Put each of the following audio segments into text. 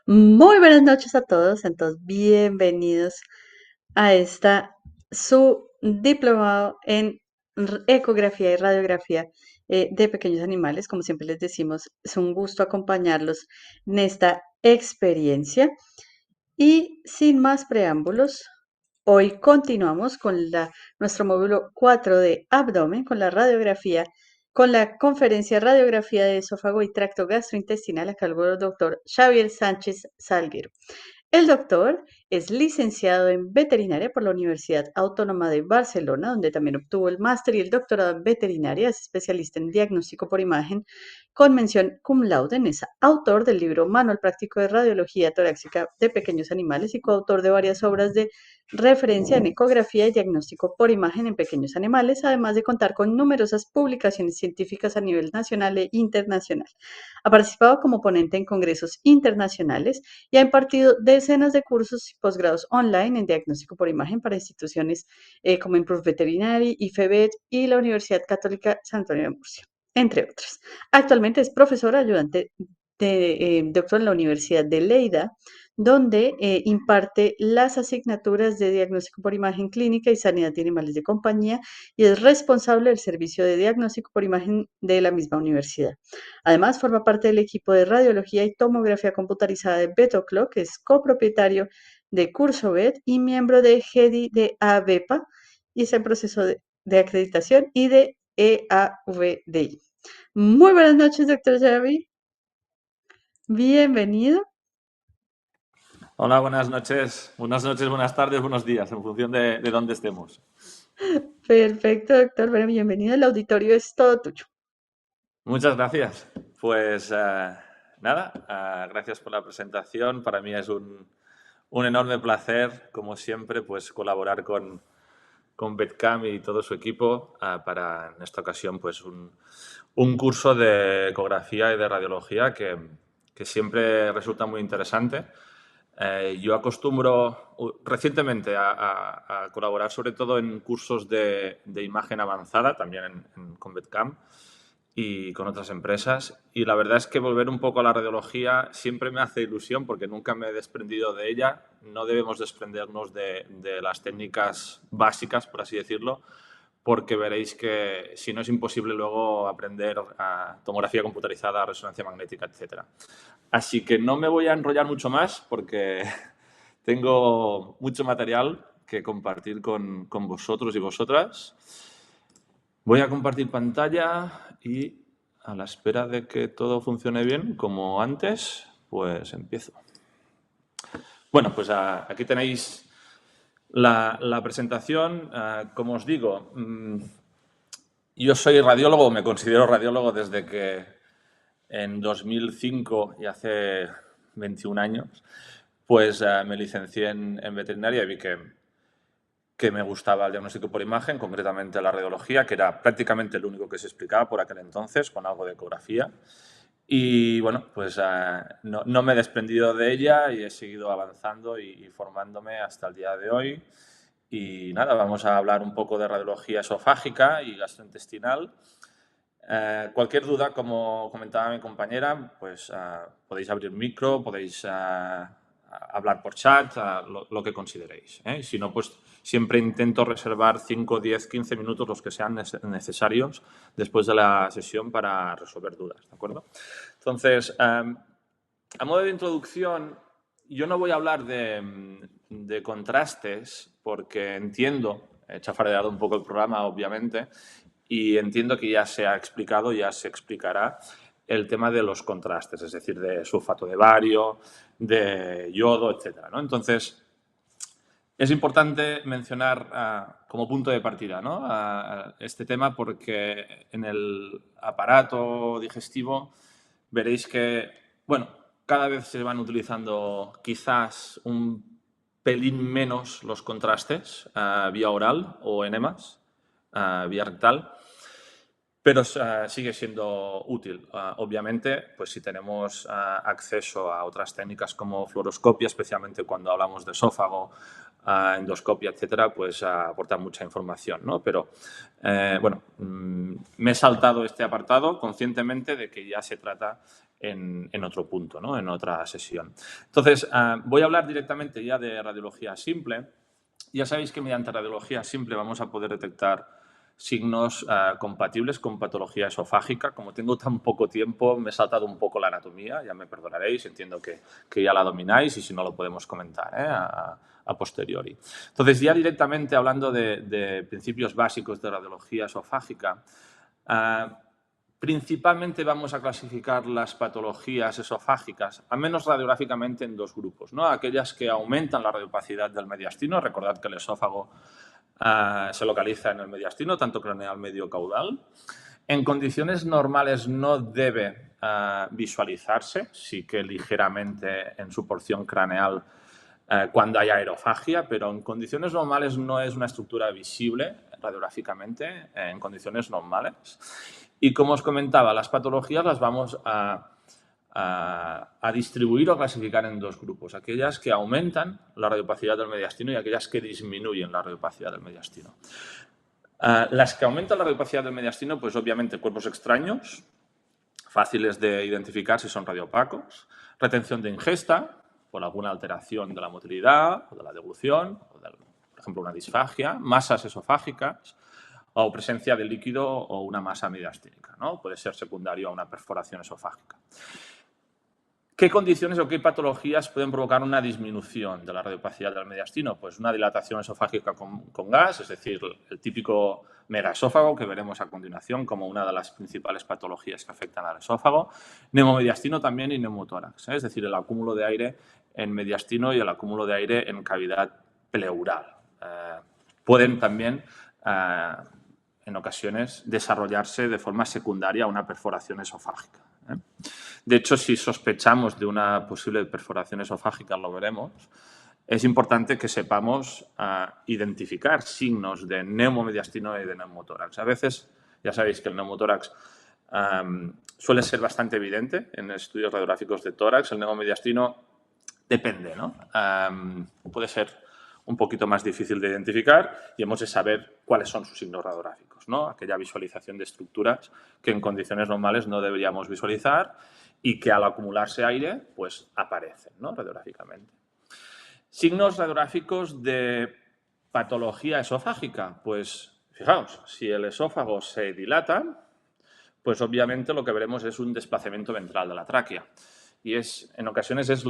Muy buenas noches a todos, entonces bienvenidos a esta su diplomado en ecografía y radiografía de pequeños animales. Como siempre les decimos, es un gusto acompañarlos en esta experiencia. Y sin más preámbulos, hoy continuamos con nuestro módulo 4 de abdomen, con la radiografía, con la conferencia Radiografía de esófago y tracto gastrointestinal a cargo del doctor Xavier Sánchez Salguero. El doctor es licenciado en veterinaria por la Universidad Autónoma de Barcelona, donde también obtuvo el máster y el doctorado en veterinaria. Es especialista en diagnóstico por imagen con mención cum laude. Es autor del libro Manual Práctico de Radiología Torácica de Pequeños Animales y coautor de varias obras de referencia en ecografía y diagnóstico por imagen en pequeños animales, además de contar con numerosas publicaciones científicas a nivel nacional e internacional. Ha participado como ponente en congresos internacionales y ha impartido decenas de cursos y posgrados online en diagnóstico por imagen para instituciones como Improve Veterinary, IFEVET y la Universidad Católica San Antonio de Murcia, entre otras. Actualmente es profesor ayudante de doctor en la Universidad de Lleida, donde imparte las asignaturas de diagnóstico por imagen clínica y sanidad de animales de compañía y es responsable del servicio de diagnóstico por imagen de la misma universidad. Además, forma parte del equipo de radiología y tomografía computarizada de Betoclock, que es copropietario de CursoVet y miembro de GEDI de ABEPA y está en proceso de acreditación y de EAVDI. Muy buenas noches, doctor Javi. Bienvenido. Hola, buenas noches, buenas tardes, buenos días, en función de dónde estemos. Perfecto, doctor. Bueno, bienvenido. El auditorio es todo tuyo. Muchas gracias. Pues nada, gracias por la presentación. Para mí es un enorme placer, como siempre, pues colaborar con Betcam y todo su equipo para, en esta ocasión, pues un curso de ecografía y de radiología que siempre resulta muy interesante. Yo acostumbro recientemente a colaborar sobre todo en cursos de imagen avanzada, también con Betcam y con otras empresas. Y la verdad es que volver un poco a la radiología siempre me hace ilusión porque nunca me he desprendido de ella. No debemos desprendernos de las técnicas básicas, por así decirlo, porque veréis que si no es imposible luego aprender a tomografía computarizada, resonancia magnética, etc. Así que no me voy a enrollar mucho más porque tengo mucho material que compartir con vosotros y vosotras. Voy a compartir pantalla y a la espera de que todo funcione bien, como antes, pues empiezo. Bueno, pues aquí tenéis la presentación. Como os digo, yo soy radiólogo, me considero radiólogo desde que en 2005 y hace 21 años, pues me licencié en veterinaria y vi que me gustaba el diagnóstico por imagen, concretamente la radiología, que era prácticamente el único que se explicaba por aquel entonces, con algo de ecografía. Y bueno, pues no me he desprendido de ella y he seguido avanzando y formándome hasta el día de hoy. Y nada, vamos a hablar un poco de radiología esofágica y gastrointestinal. Cualquier duda, como comentaba mi compañera, pues podéis abrir micro, podéis hablar por chat, lo que consideréis. Y si no, pues siempre intento reservar 5, 10, 15 minutos, los que sean necesarios, después de la sesión para resolver dudas, ¿de acuerdo? Entonces, a modo de introducción, yo no voy a hablar de contrastes porque entiendo, he chafardeado un poco el programa, obviamente, y entiendo que ya se ha explicado, ya se explicará el tema de los contrastes, es decir, de sulfato de bario, de yodo, etc. ¿no? Entonces, es importante mencionar como punto de partida, ¿no? Este tema porque en el aparato digestivo veréis que, bueno, cada vez se van utilizando quizás un pelín menos los contrastes vía oral o enemas, vía rectal, pero sigue siendo útil. Obviamente, pues si tenemos acceso a otras técnicas como fluoroscopia, especialmente cuando hablamos de esófago, endoscopia, etcétera, pues aporta mucha información, ¿no? Pero, bueno, me he saltado este apartado conscientemente de que ya se trata en otro punto, ¿no? En otra sesión. Entonces, voy a hablar directamente ya de radiología simple. Ya sabéis que mediante radiología simple vamos a poder detectar signos compatibles con patología esofágica. Como tengo tan poco tiempo, me he saltado un poco la anatomía, ya me perdonaréis, entiendo que ya la domináis y si no lo podemos comentar a posteriori. Entonces, ya directamente hablando de principios básicos de radiología esofágica, principalmente vamos a clasificar las patologías esofágicas, al menos radiográficamente, en dos grupos, ¿no? Aquellas que aumentan la radiopacidad del mediastino. Recordad que el esófago se localiza en el mediastino, tanto craneal medio caudal. En condiciones normales no debe visualizarse, sí que ligeramente en su porción craneal cuando hay aerofagia, pero en condiciones normales no es una estructura visible radiográficamente, en condiciones normales. Y como os comentaba, las patologías las vamos a distribuir o clasificar en dos grupos. Aquellas que aumentan la radiopacidad del mediastino y aquellas que disminuyen la radiopacidad del mediastino. Las que aumentan la radiopacidad del mediastino, pues obviamente cuerpos extraños, fáciles de identificar si son radiopacos, retención de ingesta por alguna alteración de la motilidad o de la deglución, o de, por ejemplo, una disfagia, masas esofágicas, o presencia de líquido o una masa mediastínica, ¿no? Puede ser secundario a una perforación esofágica. ¿Qué condiciones o qué patologías pueden provocar una disminución de la radiopacidad del mediastino? Pues una dilatación esofágica con gas, es decir, el típico megaesófago que veremos a continuación como una de las principales patologías que afectan al esófago. Neumomediastino también y neumotórax, es decir, el acúmulo de aire en mediastino y el acúmulo de aire en cavidad pleural. Pueden también en ocasiones desarrollarse de forma secundaria a una perforación esofágica. De hecho, si sospechamos de una posible perforación esofágica, lo veremos, es importante que sepamos identificar signos de neumomediastino y de neumotórax. A veces, ya sabéis que el neumotórax suele ser bastante evidente en estudios radiográficos de tórax. El neumomediastino depende, ¿no? Puede ser un poquito más difícil de identificar y hemos de saber cuáles son sus signos radiográficos, ¿no? Aquella visualización de estructuras que en condiciones normales no deberíamos visualizar y que al acumularse aire, pues aparecen, ¿no? Radiográficamente. Signos radiográficos de patología esofágica. Pues fijaos, si el esófago se dilata, pues obviamente lo que veremos es un desplazamiento ventral de la tráquea. Y en ocasiones es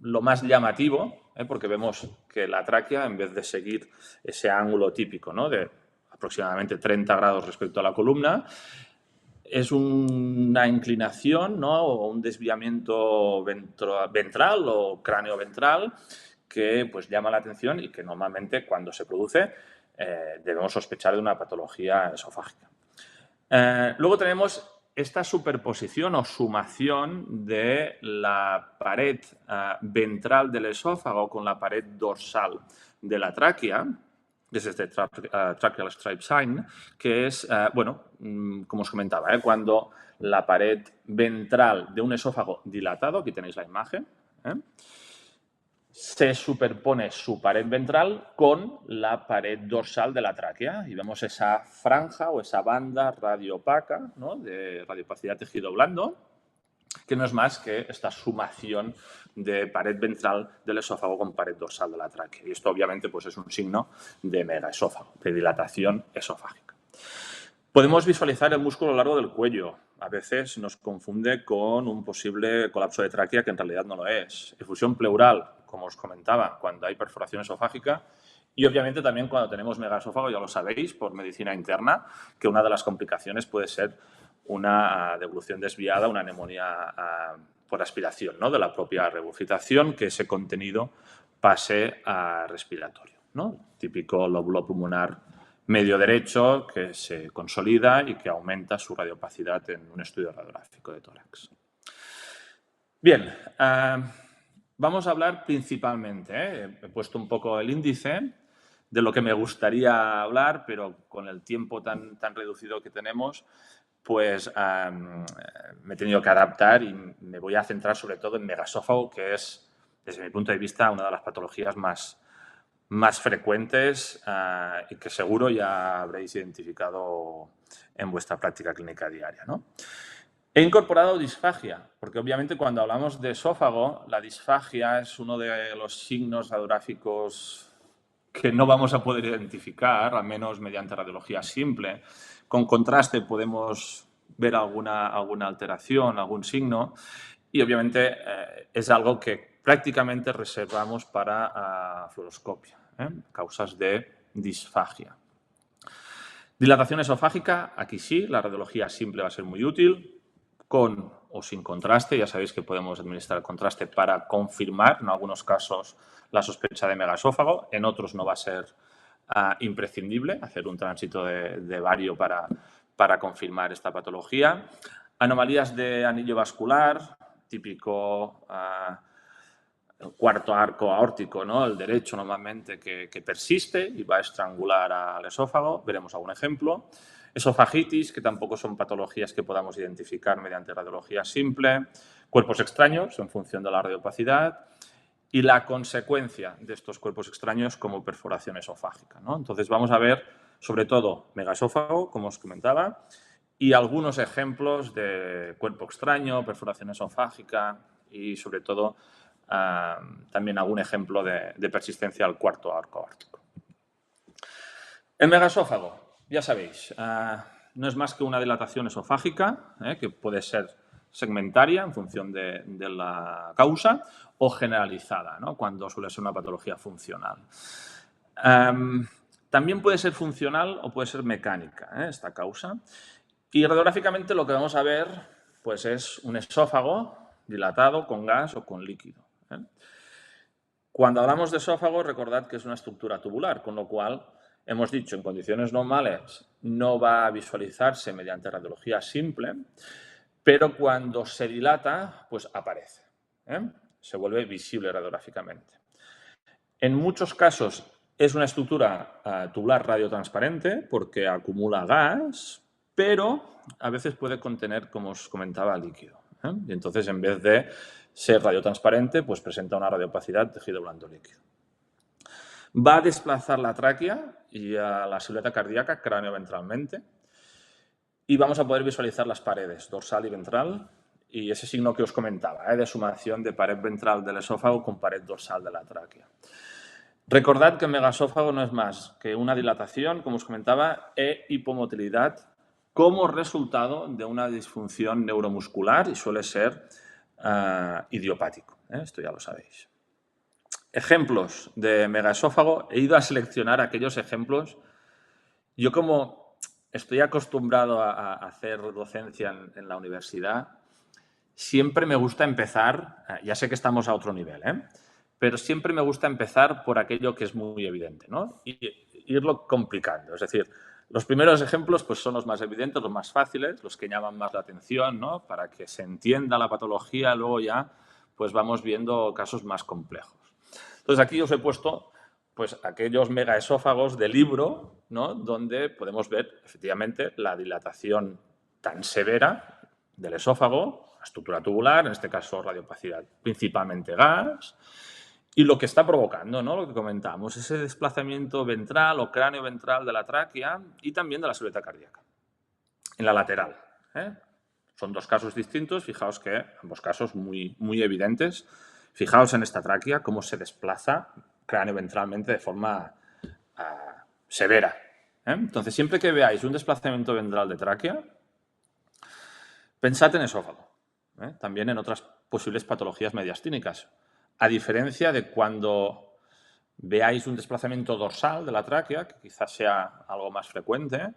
lo más llamativo, porque vemos que la tráquea, en vez de seguir ese ángulo típico, ¿no? De aproximadamente 30 grados respecto a la columna, es una inclinación, ¿no? O un desviamiento ventral o cráneo-ventral que pues, llama la atención y que normalmente cuando se produce debemos sospechar de una patología esofágica. Luego tenemos esta superposición o sumación de la pared ventral del esófago con la pared dorsal de la tráquea, que es este tracheal stripe sign, que es, bueno, como os comentaba, cuando la pared ventral de un esófago dilatado, aquí tenéis la imagen, se superpone su pared ventral con la pared dorsal de la tráquea y vemos esa franja o esa banda radiopaca, ¿no? De radiopacidad tejido blando, que no es más que esta sumación de pared ventral del esófago con pared dorsal de la tráquea. Y esto obviamente pues, es un signo de megaesófago, de dilatación esofágica. Podemos visualizar el músculo largo del cuello. A veces nos confunde con un posible colapso de tráquea que en realidad no lo es. Efusión pleural, como os comentaba, cuando hay perforación esofágica. Y obviamente también cuando tenemos megaesófago, ya lo sabéis, por medicina interna, que una de las complicaciones puede ser una deglución desviada, una neumonía por aspiración, ¿no? De la propia regurgitación, que ese contenido pase a respiratorio, ¿no? Típico lóbulo pulmonar medio derecho que se consolida y que aumenta su radiopacidad en un estudio radiográfico de tórax. Bien, vamos a hablar principalmente, he puesto un poco el índice de lo que me gustaría hablar, pero con el tiempo tan reducido que tenemos, pues me he tenido que adaptar y me voy a centrar sobre todo en megaesófago, que es, desde mi punto de vista, una de las patologías más frecuentes y que seguro ya habréis identificado en vuestra práctica clínica diaria, ¿no? He incorporado disfagia, porque obviamente cuando hablamos de esófago, la disfagia es uno de los signos radiográficos que no vamos a poder identificar, al menos mediante radiología simple. Con contraste podemos ver alguna alteración, algún signo, y obviamente es algo que prácticamente reservamos para fluoroscopia, causas de disfagia. Dilatación esofágica, aquí sí, la radiología simple va a ser muy útil, con o sin contraste. Ya sabéis que podemos administrar contraste para confirmar, en algunos casos, la sospecha de megaesófago, en otros no va a ser imprescindible hacer un tránsito de bario para confirmar esta patología. Anomalías de anillo vascular, típico cuarto arco aórtico, ¿no? El derecho normalmente que persiste y va a estrangular al esófago. Veremos algún ejemplo. Esofagitis, que tampoco son patologías que podamos identificar mediante radiología simple. Cuerpos extraños en función de la radiopacidad. Y la consecuencia de estos cuerpos extraños como perforación esofágica, ¿no? Entonces vamos a ver sobre todo megaesófago, como os comentaba, y algunos ejemplos de cuerpo extraño, perforación esofágica y sobre todo también algún ejemplo de persistencia al cuarto arco aórtico. El megaesófago, ya sabéis, no es más que una dilatación esofágica que puede ser segmentaria en función de la causa o generalizada, ¿no? Cuando suele ser una patología funcional. También puede ser funcional o puede ser mecánica esta causa. Y radiográficamente lo que vamos a ver pues, es un esófago dilatado con gas o con líquido. Cuando hablamos de esófago, recordad que es una estructura tubular, con lo cual hemos dicho en condiciones normales no va a visualizarse mediante radiología simple, pero cuando se dilata, pues aparece. Se vuelve visible radiográficamente. En muchos casos es una estructura tubular radiotransparente porque acumula gas, pero a veces puede contener, como os comentaba, líquido. Y entonces, en vez de ser radiotransparente, pues presenta una radiopacidad de tejido blando líquido. Va a desplazar la tráquea y a la silueta cardíaca cráneo-ventralmente y vamos a poder visualizar las paredes dorsal y ventral y ese signo que os comentaba, de sumación de pared ventral del esófago con pared dorsal de la tráquea. Recordad que el megaesófago no es más que una dilatación, como os comentaba, e hipomotilidad como resultado de una disfunción neuromuscular y suele ser idiopático. Esto ya lo sabéis. Ejemplos de megaesófago. He ido a seleccionar aquellos ejemplos. Yo como estoy acostumbrado a hacer docencia en la universidad, siempre me gusta empezar, ya sé que estamos a otro nivel, pero siempre me gusta empezar por aquello que es muy evidente, ¿no? Y irlo complicando. Es decir, los primeros ejemplos pues, son los más evidentes, los más fáciles, los que llaman más la atención, ¿no? Para que se entienda la patología, luego ya pues vamos viendo casos más complejos. Entonces, aquí os he puesto pues, aquellos megaesófagos de libro, ¿no? Donde podemos ver efectivamente la dilatación tan severa del esófago, la estructura tubular, en este caso radiopacidad, principalmente gas, y lo que está provocando, ¿no? Lo que comentamos, ese desplazamiento ventral o cráneo ventral de la tráquea y también de la silueta cardíaca, en la lateral. Son dos casos distintos, fijaos que ambos casos muy, muy evidentes. Fijaos en esta tráquea, cómo se desplaza cráneo ventralmente de forma severa. Entonces, siempre que veáis un desplazamiento ventral de tráquea, pensad en esófago, también en otras posibles patologías mediastínicas. A diferencia de cuando veáis un desplazamiento dorsal de la tráquea, que quizás sea algo más frecuente,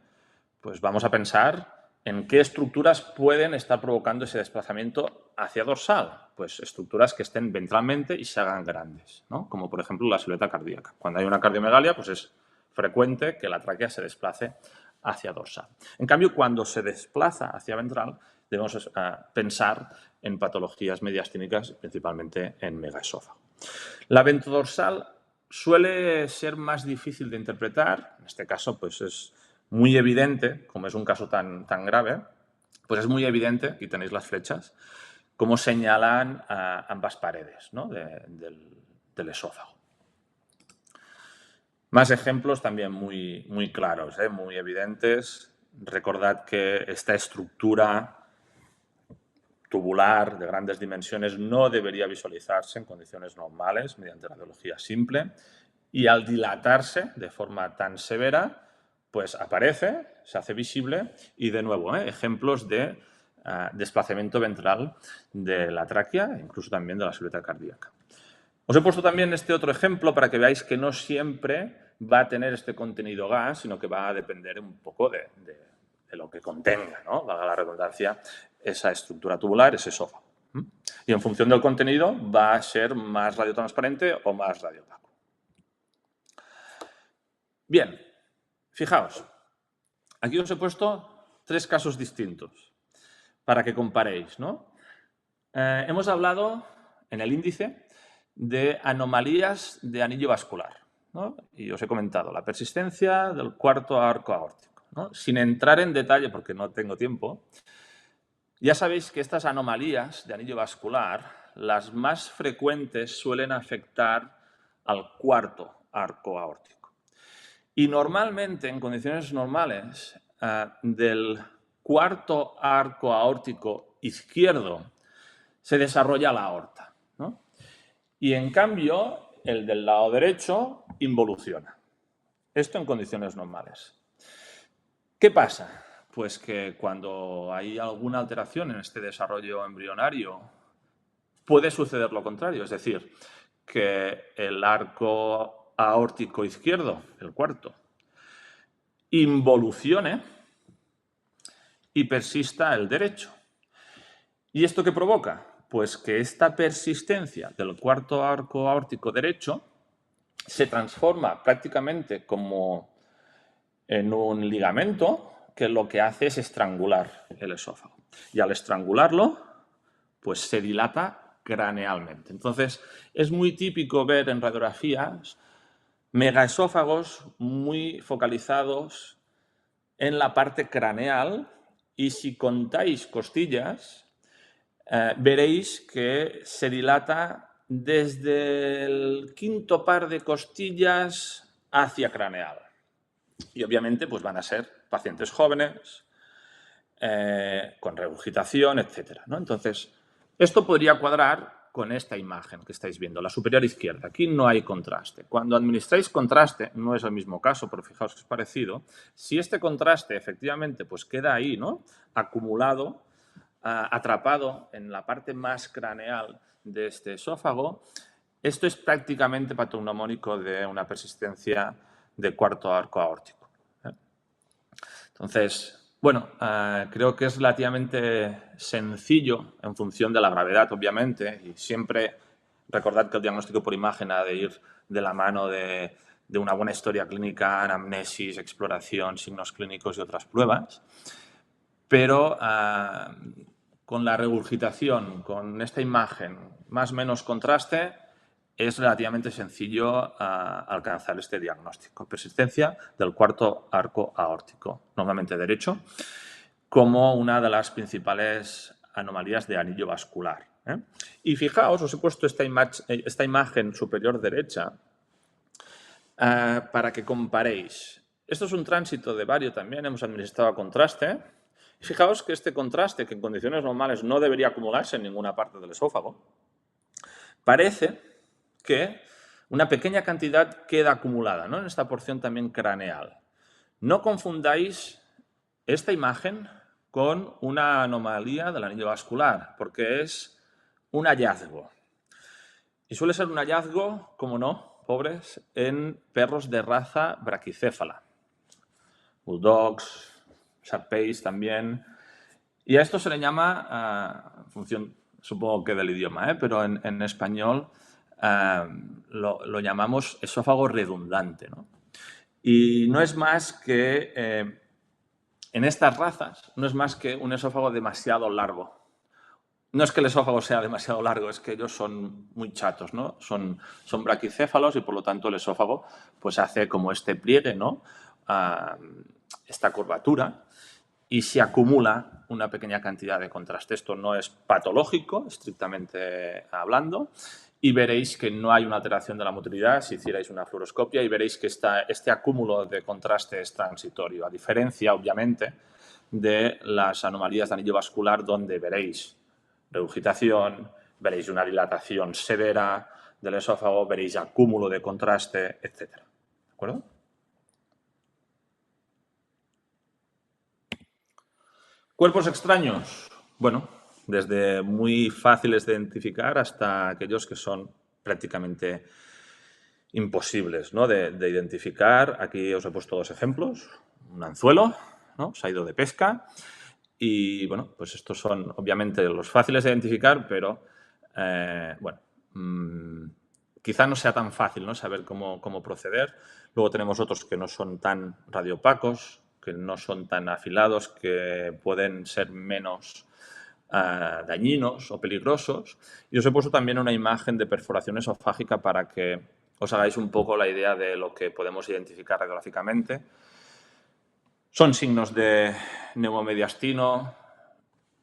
pues vamos a pensar en qué estructuras pueden estar provocando ese desplazamiento hacia dorsal. Pues estructuras que estén ventralmente y se hagan grandes, ¿no? Como por ejemplo la silueta cardíaca. Cuando hay una cardiomegalia, pues es frecuente que la tráquea se desplace hacia dorsal. En cambio, cuando se desplaza hacia ventral, debemos pensar en patologías mediastínicas, principalmente en megaesófago. La ventrodorsal suele ser más difícil de interpretar. En este caso, pues es muy evidente, como es un caso tan grave, pues es muy evidente, aquí tenéis las flechas, cómo señalan ambas paredes, ¿no? del esófago. Más ejemplos también muy, muy claros, muy evidentes. Recordad que esta estructura tubular de grandes dimensiones no debería visualizarse en condiciones normales mediante radiología simple y al dilatarse de forma tan severa, pues aparece, se hace visible y de nuevo, ejemplos de desplazamiento ventral de la tráquea, incluso también de la silueta cardíaca. Os he puesto también este otro ejemplo para que veáis que no siempre va a tener este contenido gas, sino que va a depender un poco de lo que contenga, ¿no? Valga la redundancia, esa estructura tubular, ese esófago. Y en función del contenido va a ser más radiotransparente o más radiopaco. Bien, fijaos, aquí os he puesto 3 casos distintos para que comparéis, ¿no? Hemos hablado en el índice de anomalías de anillo vascular, ¿no? Y os he comentado la persistencia del cuarto arco aórtico, ¿no? Sin entrar en detalle, porque no tengo tiempo, ya sabéis que estas anomalías de anillo vascular, las más frecuentes suelen afectar al cuarto arco aórtico. Y normalmente, en condiciones normales, del cuarto arco aórtico izquierdo se desarrolla la aorta, ¿no? Y en cambio, el del lado derecho involuciona. Esto en condiciones normales. ¿Qué pasa? Pues que cuando hay alguna alteración en este desarrollo embrionario, puede suceder lo contrario, es decir, que el arco aórtico izquierdo, el cuarto, involucione y persista el derecho. ¿Y esto qué provoca? Pues que esta persistencia del cuarto arco aórtico derecho se transforma prácticamente como en un ligamento que lo que hace es estrangular el esófago. Y al estrangularlo, pues se dilata cranealmente. Entonces, es muy típico ver en radiografías megaesófagos muy focalizados en la parte craneal y si contáis costillas, veréis que se dilata desde el quinto par de costillas hacia craneal. Y obviamente pues van a ser pacientes jóvenes, con regurgitación, etc., ¿no? Entonces, esto podría cuadrar con esta imagen que estáis viendo, la superior izquierda. Aquí no hay contraste. Cuando administráis contraste, no es el mismo caso, pero fijaos que es parecido. Si este contraste efectivamente pues queda ahí, ¿no? Acumulado, atrapado en la parte más craneal de este esófago, esto es prácticamente patognomónico de una persistencia de cuarto arco aórtico. Entonces, bueno, creo que es relativamente sencillo en función de la gravedad, obviamente, y siempre recordad que el diagnóstico por imagen ha de ir de la mano de una buena historia clínica, anamnesis, exploración, signos clínicos y otras pruebas. Pero con la regurgitación, con esta imagen, más o menos contraste, es relativamente sencillo alcanzar este diagnóstico. Persistencia del cuarto arco aórtico, normalmente derecho, como una de las principales anomalías de anillo vascular. Y fijaos, os he puesto esta imagen superior derecha para que comparéis. Esto es un tránsito de bario también, hemos administrado a contraste. Fijaos que este contraste, que en condiciones normales no debería acumularse en ninguna parte del esófago, parece que una pequeña cantidad queda acumulada, ¿no? En esta porción también craneal. No confundáis esta imagen con una anomalía del anillo vascular, porque es un hallazgo. Y suele ser un hallazgo, como no, pobres, en perros de raza braquicéfala. Bulldogs, Sharpeis también. Y a esto se le llama, en función, supongo que del idioma, pero en español lo llamamos esófago redundante, ¿no? Y no es más que, en estas razas, no es más que un esófago demasiado largo. No es que el esófago sea demasiado largo, es que ellos son muy chatos, ¿no? Son braquicéfalos y por lo tanto el esófago pues hace como este pliegue, ¿no? Esta curvatura y se acumula una pequeña cantidad de contraste. Esto no es patológico, estrictamente hablando, y veréis que no hay una alteración de la motilidad si hicierais una fluoroscopia y veréis que este acúmulo de contraste es transitorio, a diferencia, obviamente, de las anomalías de anillo vascular donde veréis regurgitación, veréis una dilatación severa del esófago, veréis acúmulo de contraste, etc. ¿De acuerdo? Cuerpos extraños. Bueno, desde muy fáciles de identificar hasta aquellos que son prácticamente imposibles, ¿no?, de identificar. Aquí os he puesto dos ejemplos. Un anzuelo, ¿no?, se ha ido de pesca. Y, bueno, pues estos son obviamente los fáciles de identificar, pero, bueno, quizá no sea tan fácil, ¿no?, saber cómo proceder. Luego tenemos otros que no son tan radiopacos, que no son tan afilados, que pueden ser menos dañinos o peligrosos. Y os he puesto también una imagen de perforación esofágica para que os hagáis un poco la idea de lo que podemos identificar radiográficamente. Son signos de neumomediastino,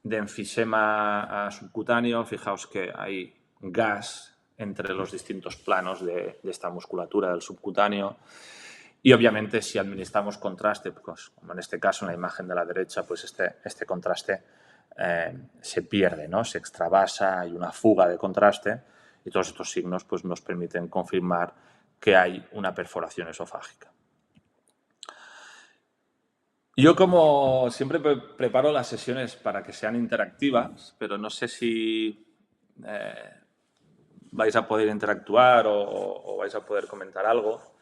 de enfisema subcutáneo. Fijaos que hay gas entre los distintos planos de esta musculatura del subcutáneo. Y obviamente si administramos contraste, pues, como en este caso en la imagen de la derecha, pues este contraste se pierde, ¿no?, se extravasa, hay una fuga de contraste y todos estos signos pues, nos permiten confirmar que hay una perforación esofágica. Yo, como siempre, preparo las sesiones para que sean interactivas, pero no sé si vais a poder interactuar o vais a poder comentar algo.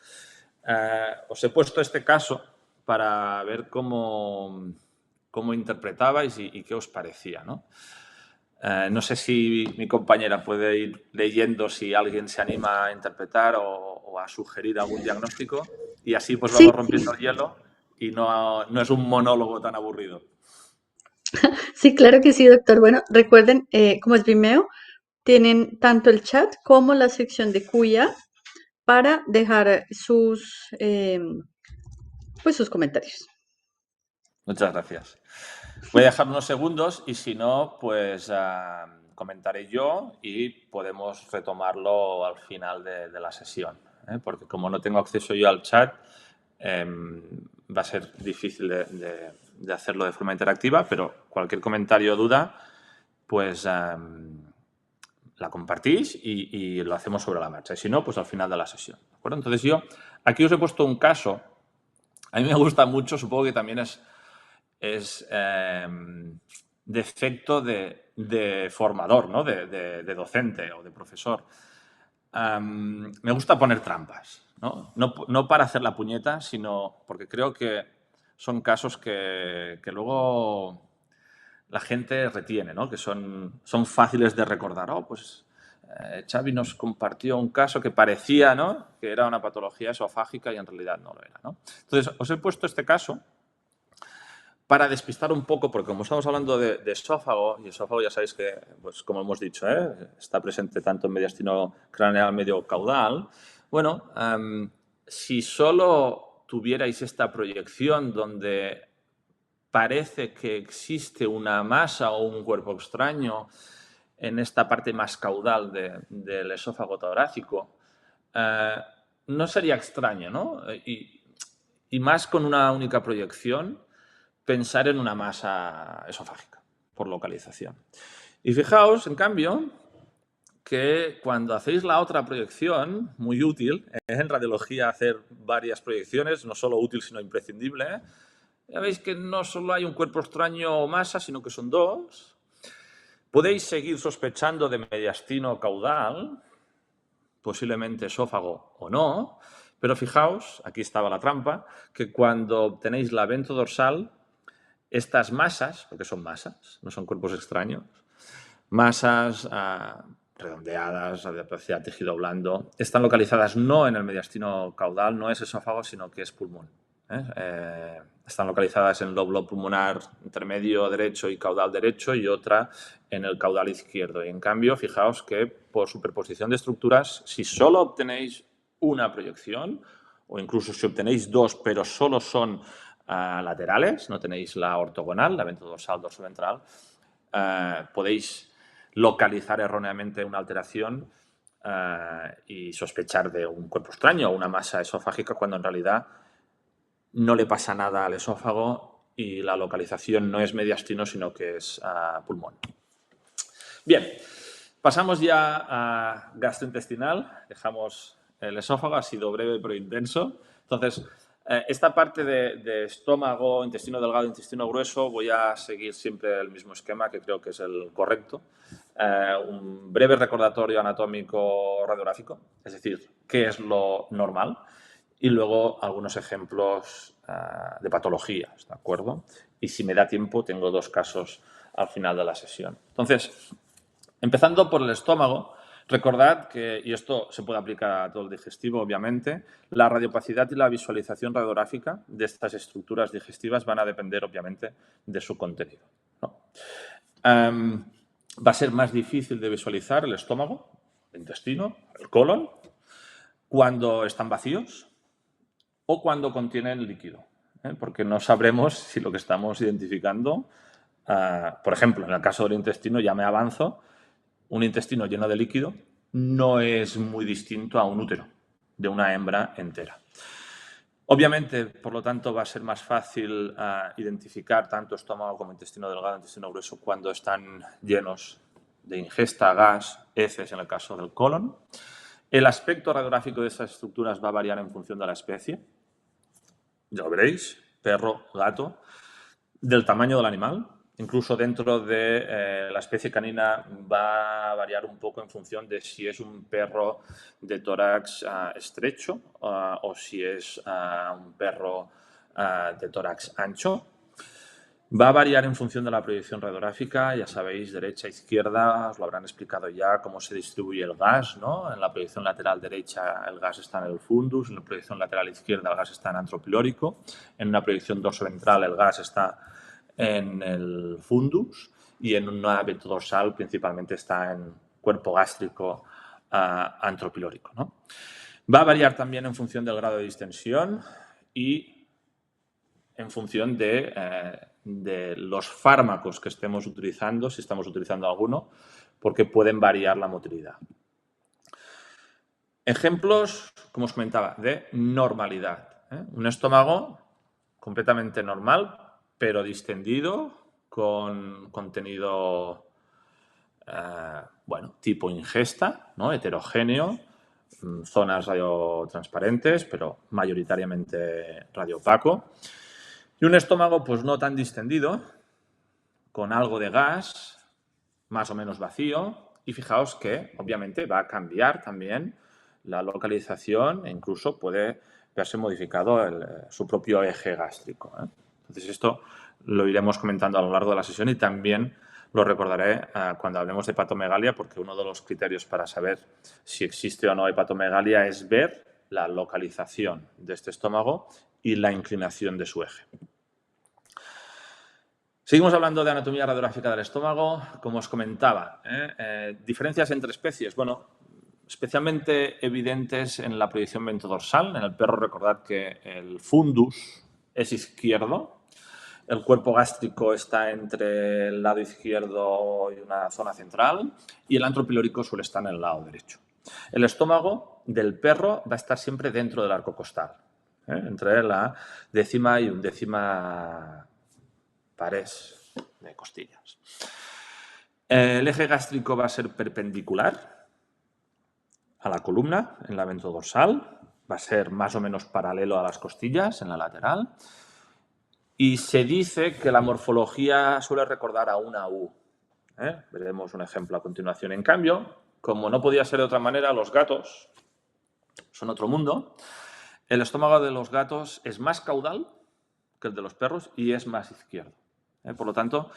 Os he puesto este caso para ver cómo interpretabais y qué os parecía, ¿no? No sé si mi compañera puede ir leyendo si alguien se anima a interpretar o a sugerir algún diagnóstico y así pues Sí, vamos rompiendo el hielo y no es un monólogo tan aburrido. sí, claro que sí, doctor. Bueno, recuerden, como es Vimeo, tienen tanto el chat como la sección de cuya para dejar pues sus comentarios. Muchas gracias. Voy a dejar unos segundos y si no, pues comentaré yo y podemos retomarlo al final de la sesión, ¿eh? Porque como no tengo acceso yo al chat, va a ser difícil de hacerlo de forma interactiva, pero cualquier comentario o duda, pues la compartís y lo hacemos sobre la marcha. Y si no, pues al final de la sesión. ¿De acuerdo? Entonces yo aquí os he puesto un caso. A mí me gusta mucho, supongo que también es defecto de formador, ¿no?, de docente o de profesor. Me gusta poner trampas, ¿no? No para hacer la puñeta, sino porque creo que son casos que luego la gente retiene, ¿no?, que son fáciles de recordar. Oh, pues Xavi nos compartió un caso que parecía, ¿no?, que era una patología esofágica y en realidad no lo era, ¿no? Entonces, os he puesto este caso para despistar un poco, porque como estamos hablando de esófago, y esófago ya sabéis que, pues como hemos dicho, está presente tanto en mediastino craneal medio caudal. Bueno, si solo tuvierais esta proyección donde parece que existe una masa o un cuerpo extraño en esta parte más caudal del esófago torácico, no sería extraño, ¿no? Y más con una única proyección, pensar en una masa esofágica por localización. Y fijaos, en cambio, que cuando hacéis la otra proyección, muy útil, en radiología hacer varias proyecciones, no solo útil, sino imprescindible, ya veis que no solo hay un cuerpo extraño o masa, sino que son dos. Podéis seguir sospechando de mediastino caudal, posiblemente esófago o no, pero fijaos, aquí estaba la trampa, que cuando obtenéis la ventodorsal, estas masas, porque son masas, no son cuerpos extraños, masas redondeadas, de capacidad tejido blando, están localizadas no en el mediastino caudal, no es esófago, sino que es pulmón. Están localizadas en el lóbulo pulmonar intermedio derecho y caudal derecho y otra en el caudal izquierdo. Y en cambio, fijaos que por superposición de estructuras, si solo obtenéis una proyección, o incluso si obtenéis dos, pero solo son laterales, no tenéis la ortogonal, la ventodorsal dorsoventral, podéis localizar erróneamente una alteración y sospechar de un cuerpo extraño o una masa esofágica cuando en realidad no le pasa nada al esófago y la localización no es mediastino, sino que es pulmón. Bien, pasamos ya a gastrointestinal. Dejamos el esófago, ha sido breve pero intenso. Entonces, esta parte de estómago, intestino delgado, intestino grueso, voy a seguir siempre el mismo esquema que creo que es el correcto. Un breve recordatorio anatómico radiográfico, es decir, qué es lo normal, y luego algunos ejemplos de patologías, ¿de acuerdo? Y si me da tiempo, tengo 2 casos al final de la sesión. Entonces, empezando por el estómago, recordad que, y esto se puede aplicar a todo el digestivo, obviamente, la radiopacidad y la visualización radiográfica de estas estructuras digestivas van a depender, obviamente, de su contenido, ¿no? Va a ser más difícil de visualizar el estómago, el intestino, el colon, cuando están vacíos o cuando contienen líquido, porque no sabremos si lo que estamos identificando, por ejemplo, en el caso del intestino, ya me avanzo, un intestino lleno de líquido no es muy distinto a un útero de una hembra entera. Obviamente, por lo tanto, va a ser más fácil identificar tanto estómago como intestino delgado, intestino grueso cuando están llenos de ingesta, gas, heces en el caso del colon. El aspecto radiográfico de esas estructuras va a variar en función de la especie. Ya lo veréis, perro, gato, del tamaño del animal. Incluso dentro de la especie canina va a variar un poco en función de si es un perro de tórax estrecho o si es un perro de tórax ancho. Va a variar en función de la proyección radiográfica, ya sabéis, derecha, izquierda, os lo habrán explicado ya cómo se distribuye el gas, ¿no? En la proyección lateral derecha el gas está en el fundus, en la proyección lateral izquierda el gas está en antropilórico, en una proyección dorsoventral el gas está en el fundus y en una ventodorsal principalmente está en cuerpo gástrico antropilórico, ¿no? Va a variar también en función del grado de distensión y en función de los fármacos que estemos utilizando, si estamos utilizando alguno, porque pueden variar la motilidad. Ejemplos, como os comentaba, de normalidad. Un estómago completamente normal, pero distendido, con contenido, bueno, tipo ingesta, ¿no? Heterogéneo, zonas radiotransparentes, pero mayoritariamente radiopaco. Y un estómago, pues no tan distendido, con algo de gas, más o menos vacío. Y fijaos que, obviamente, va a cambiar también la localización e incluso puede verse modificado su propio eje gástrico, ¿eh? Entonces, esto lo iremos comentando a lo largo de la sesión y también lo recordaré cuando hablemos de hepatomegalia, porque uno de los criterios para saber si existe o no hepatomegalia es ver la localización de este estómago y la inclinación de su eje. Seguimos hablando de anatomía radiográfica del estómago. Como os comentaba, diferencias entre especies. Bueno, especialmente evidentes en la proyección ventodorsal. En el perro, recordad que el fundus es izquierdo. El cuerpo gástrico está entre el lado izquierdo y una zona central. Y el antropilórico suele estar en el lado derecho. El estómago del perro va a estar siempre dentro del arco costal, entre la 10ª y 11ª pares de costillas. El eje gástrico va a ser perpendicular a la columna en la ventodorsal, va a ser más o menos paralelo a las costillas en la lateral y se dice que la morfología suele recordar a una U. Veremos un ejemplo a continuación. En cambio, como no podía ser de otra manera, los gatos son otro mundo. El estómago de los gatos es más caudal que el de los perros y es más izquierdo. Por lo tanto,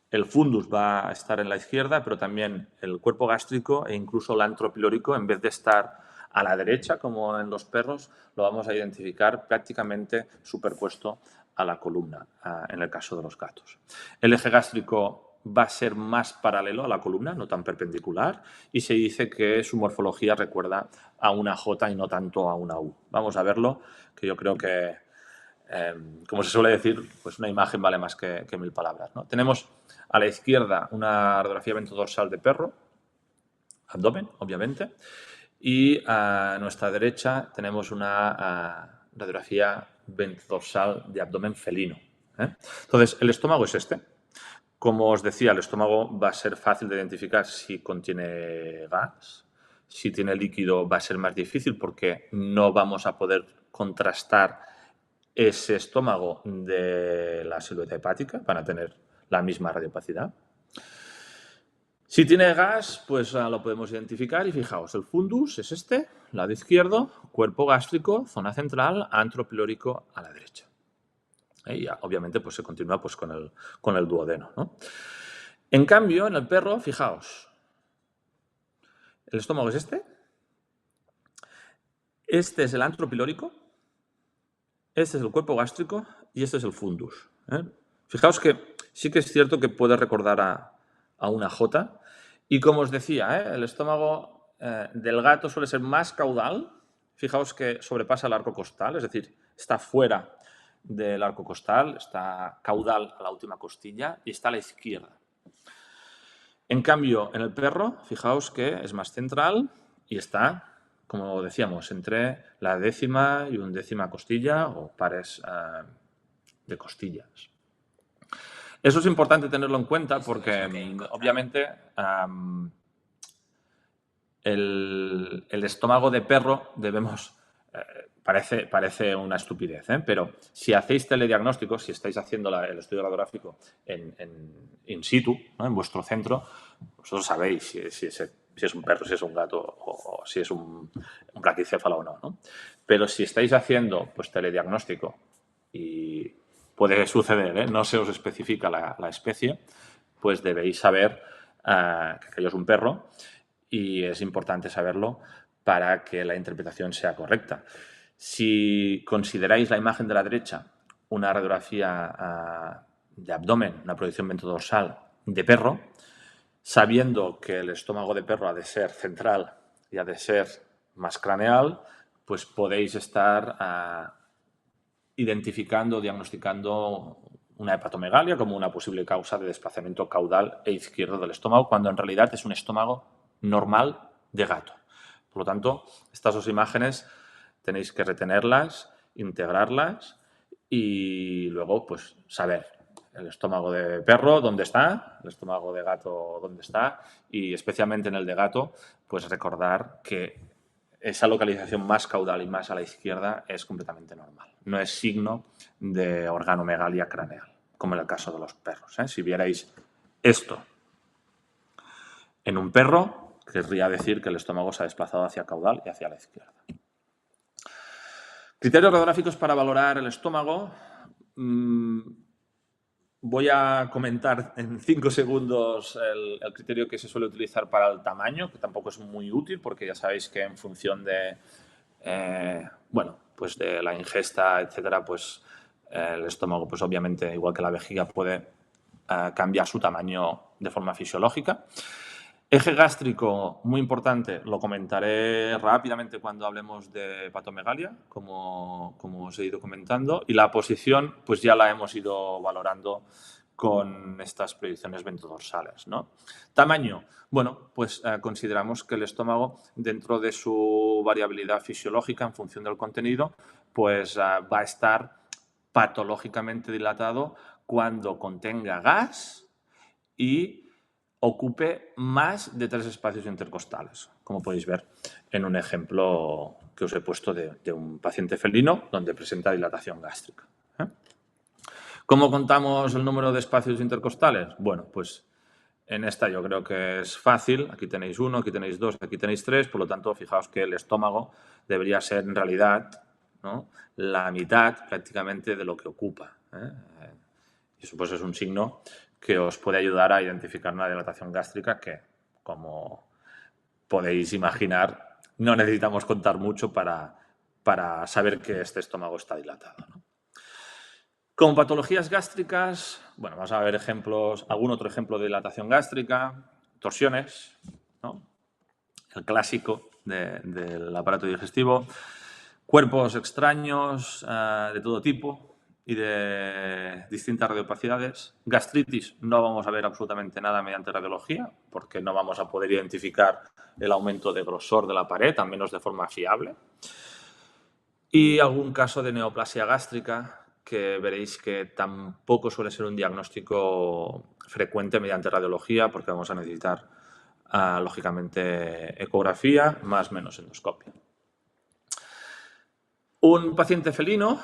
el fundus va a estar en la izquierda, pero también el cuerpo gástrico e incluso el antropilórico, en vez de estar a la derecha, como en los perros, lo vamos a identificar prácticamente superpuesto a la columna, en el caso de los gatos. El eje gástrico va a ser más paralelo a la columna, no tan perpendicular, y se dice que su morfología recuerda a una J y no tanto a una U. Vamos a verlo, que yo creo que como se suele decir, pues una imagen vale más que 1000 palabras, ¿no? Tenemos a la izquierda una radiografía ventodorsal de perro, abdomen, obviamente, y a nuestra derecha tenemos una radiografía ventodorsal de abdomen felino. Entonces, el estómago es este, Como os decía, el estómago va a ser fácil de identificar si contiene gas. Si tiene líquido va a ser más difícil porque no vamos a poder contrastar ese estómago de la silueta hepática, van a tener la misma radiopacidad. Si tiene gas, pues lo podemos identificar y fijaos, el fundus es este, lado izquierdo, cuerpo gástrico, zona central, antro pilórico a la derecha. Y ya, obviamente pues se continúa pues, con el duodeno, ¿no? En cambio, en el perro, fijaos, el estómago es este es el antro pilórico, este es el cuerpo gástrico y este es el fundus. Fijaos que sí que es cierto que puede recordar a una J. Y como os decía, el estómago del gato suele ser más caudal. Fijaos que sobrepasa el arco costal, es decir, está fuera del arco costal, está caudal a la última costilla y está a la izquierda. En cambio, en el perro, fijaos que es más central y está, como decíamos, entre la 10ª y 11ª costilla o pares de costillas. Eso es importante tenerlo en cuenta porque, obviamente, el estómago de perro debemos... parece una estupidez, pero si hacéis telediagnóstico, si estáis haciendo el estudio radiográfico in situ, ¿no? En vuestro centro, vosotros sabéis si es un perro, si es un gato o si es un braquicéfalo o no, ¿no? Pero si estáis haciendo pues, telediagnóstico y puede suceder, no se os especifica la especie, pues debéis saber que aquello es un perro y es importante saberlo para que la interpretación sea correcta. Si consideráis la imagen de la derecha una radiografía de abdomen, una proyección ventrodorsal de perro, sabiendo que el estómago de perro ha de ser central y ha de ser más craneal, pues podéis estar identificando, diagnosticando una hepatomegalia como una posible causa de desplazamiento caudal e izquierdo del estómago, cuando en realidad es un estómago normal de gato. Por lo tanto, estas dos imágenes tenéis que retenerlas, integrarlas y luego pues saber el estómago de perro dónde está, el estómago de gato dónde está y especialmente en el de gato pues recordar que esa localización más caudal y más a la izquierda es completamente normal. No es signo de organomegalia craneal, como en el caso de los perros. Si vierais esto en un perro, querría decir que el estómago se ha desplazado hacia caudal y hacia la izquierda. Criterios radiográficos para valorar el estómago. Voy a comentar en 5 segundos el criterio que se suele utilizar para el tamaño, que tampoco es muy útil porque ya sabéis que en función de, pues de la ingesta, etcétera, pues el estómago, pues obviamente, igual que la vejiga, puede cambiar su tamaño de forma fisiológica. Eje gástrico, muy importante, lo comentaré rápidamente cuando hablemos de hepatomegalia, como os he ido comentando, y la posición pues ya la hemos ido valorando con estas proyecciones ventrodorsales, ¿no? Tamaño, bueno, pues consideramos que el estómago, dentro de su variabilidad fisiológica en función del contenido, pues va a estar patológicamente dilatado cuando contenga gas y ocupe más de 3 espacios intercostales, como podéis ver en un ejemplo que os he puesto de un paciente felino donde presenta dilatación gástrica. ¿Cómo contamos el número de espacios intercostales? Bueno, pues en esta yo creo que es fácil. Aquí tenéis 1, aquí tenéis 2, aquí tenéis 3. Por lo tanto, fijaos que el estómago debería ser en realidad, ¿no?, la mitad prácticamente de lo que ocupa. Y eso pues es un signo que os puede ayudar a identificar una dilatación gástrica que, como podéis imaginar, no necesitamos contar mucho para saber que este estómago está dilatado, ¿no? Con patologías gástricas, bueno, vamos a ver ejemplos, algún otro ejemplo de dilatación gástrica, torsiones, ¿no?, el clásico del aparato digestivo, cuerpos extraños de todo tipo y de distintas radiopacidades. Gastritis, no vamos a ver absolutamente nada mediante radiología porque no vamos a poder identificar el aumento de grosor de la pared, al menos de forma fiable. Y algún caso de neoplasia gástrica, que veréis que tampoco suele ser un diagnóstico frecuente mediante radiología, porque vamos a necesitar, lógicamente, ecografía, más o menos endoscopia. Un paciente felino,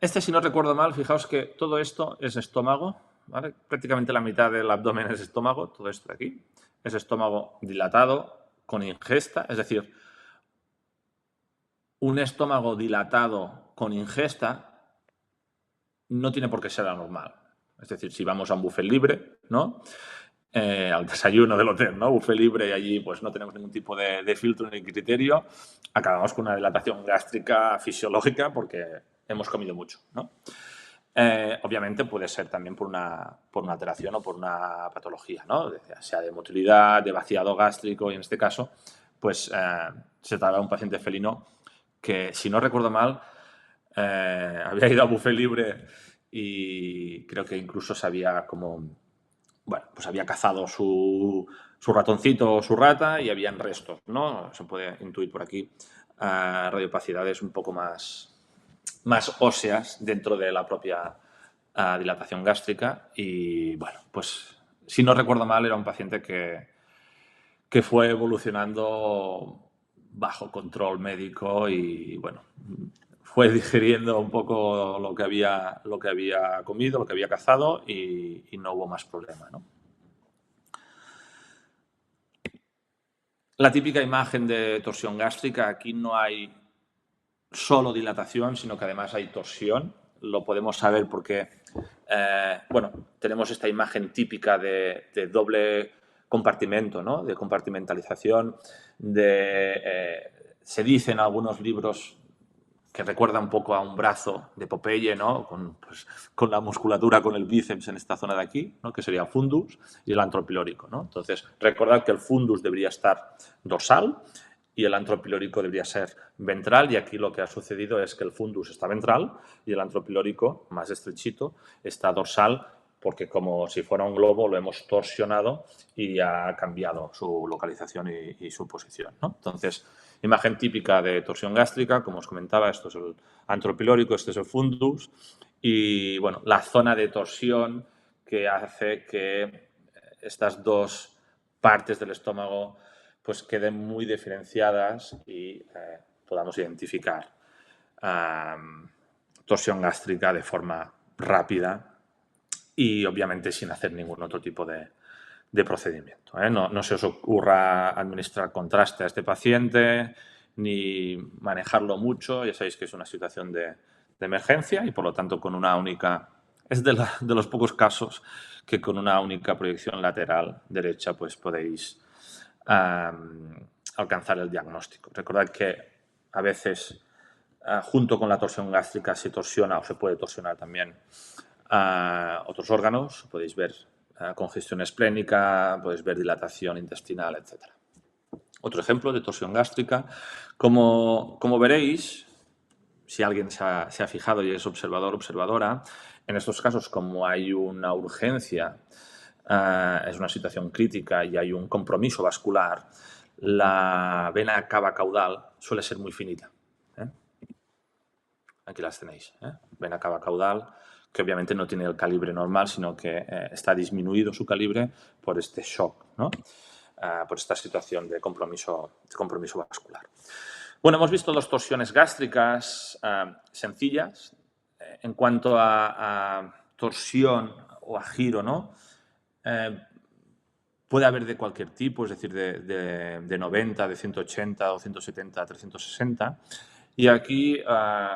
si no recuerdo mal, fijaos que todo esto es estómago, ¿vale? Prácticamente la mitad del abdomen es estómago, todo esto de aquí. Es estómago dilatado, con ingesta, es decir, un estómago dilatado con ingesta no tiene por qué ser anormal. Es decir, si vamos a un buffet libre, ¿no? Al desayuno del hotel, ¿no? Buffet libre y allí pues no tenemos ningún tipo de filtro ni criterio, acabamos con una dilatación gástrica fisiológica porque hemos comido mucho, ¿no? Obviamente puede ser también por una alteración o por una patología, ¿no? Sea de motilidad, de vaciado gástrico, y en este caso, pues se trata de un paciente felino que, si no recuerdo mal, había ido a buffet libre y creo que incluso se había bueno, pues había cazado su ratoncito o su rata y habían restos, ¿no? Se puede intuir por aquí radiopacidades un poco más óseas dentro de la propia dilatación gástrica y, bueno, pues si no recuerdo mal era un paciente que fue evolucionando bajo control médico y, bueno, fue digiriendo un poco lo que había comido, lo que había cazado y no hubo más problema, ¿no? La típica imagen de torsión gástrica, aquí no hay solo dilatación, sino que además hay torsión. Lo podemos saber porque, bueno, tenemos esta imagen típica de doble compartimento, ¿no? De compartimentalización, se dice en algunos libros que recuerda un poco a un brazo de Popeye, ¿no? Pues, con la musculatura, con el bíceps en esta zona de aquí, ¿no? Que sería el fundus, y el antropilórico, ¿no? Entonces, recordad que el fundus debería estar dorsal y el antropilórico debería ser ventral, y aquí lo que ha sucedido es que el fundus está ventral y el antropilórico, más estrechito, está dorsal, porque como si fuera un globo lo hemos torsionado y ha cambiado su localización y su posición, ¿no? Entonces, imagen típica de torsión gástrica, como os comentaba, esto es el antropilórico, este es el fundus, y, bueno, la zona de torsión que hace que estas dos partes del estómago pues queden muy diferenciadas y podamos identificar torsión gástrica de forma rápida y, obviamente, sin hacer ningún otro tipo de procedimiento, ¿eh? No se os ocurra administrar contraste a este paciente ni manejarlo mucho. Ya sabéis que es una situación de emergencia y, por lo tanto, con una única... Es de los pocos casos que con una única proyección lateral derecha pues podéis alcanzar el diagnóstico. Recordad que a veces junto con la torsión gástrica se torsiona o se puede torsionar también otros órganos. Podéis ver congestión esplénica, podéis ver dilatación intestinal, etc. Otro ejemplo de torsión gástrica. Como veréis, si alguien se ha fijado y es observador o observadora, en estos casos, como hay una urgencia, es una situación crítica y hay un compromiso vascular, la vena cava caudal suele ser muy finita, ¿eh? Aquí las tenéis, ¿eh? Vena cava caudal, que obviamente no tiene el calibre normal, sino que está disminuido su calibre por este shock, ¿no? Por esta situación de compromiso vascular. Bueno, hemos visto dos torsiones gástricas sencillas. En cuanto a torsión o a giro, ¿no? Puede haber de cualquier tipo, es decir, de 90, de 180 o 170 a 360. Y aquí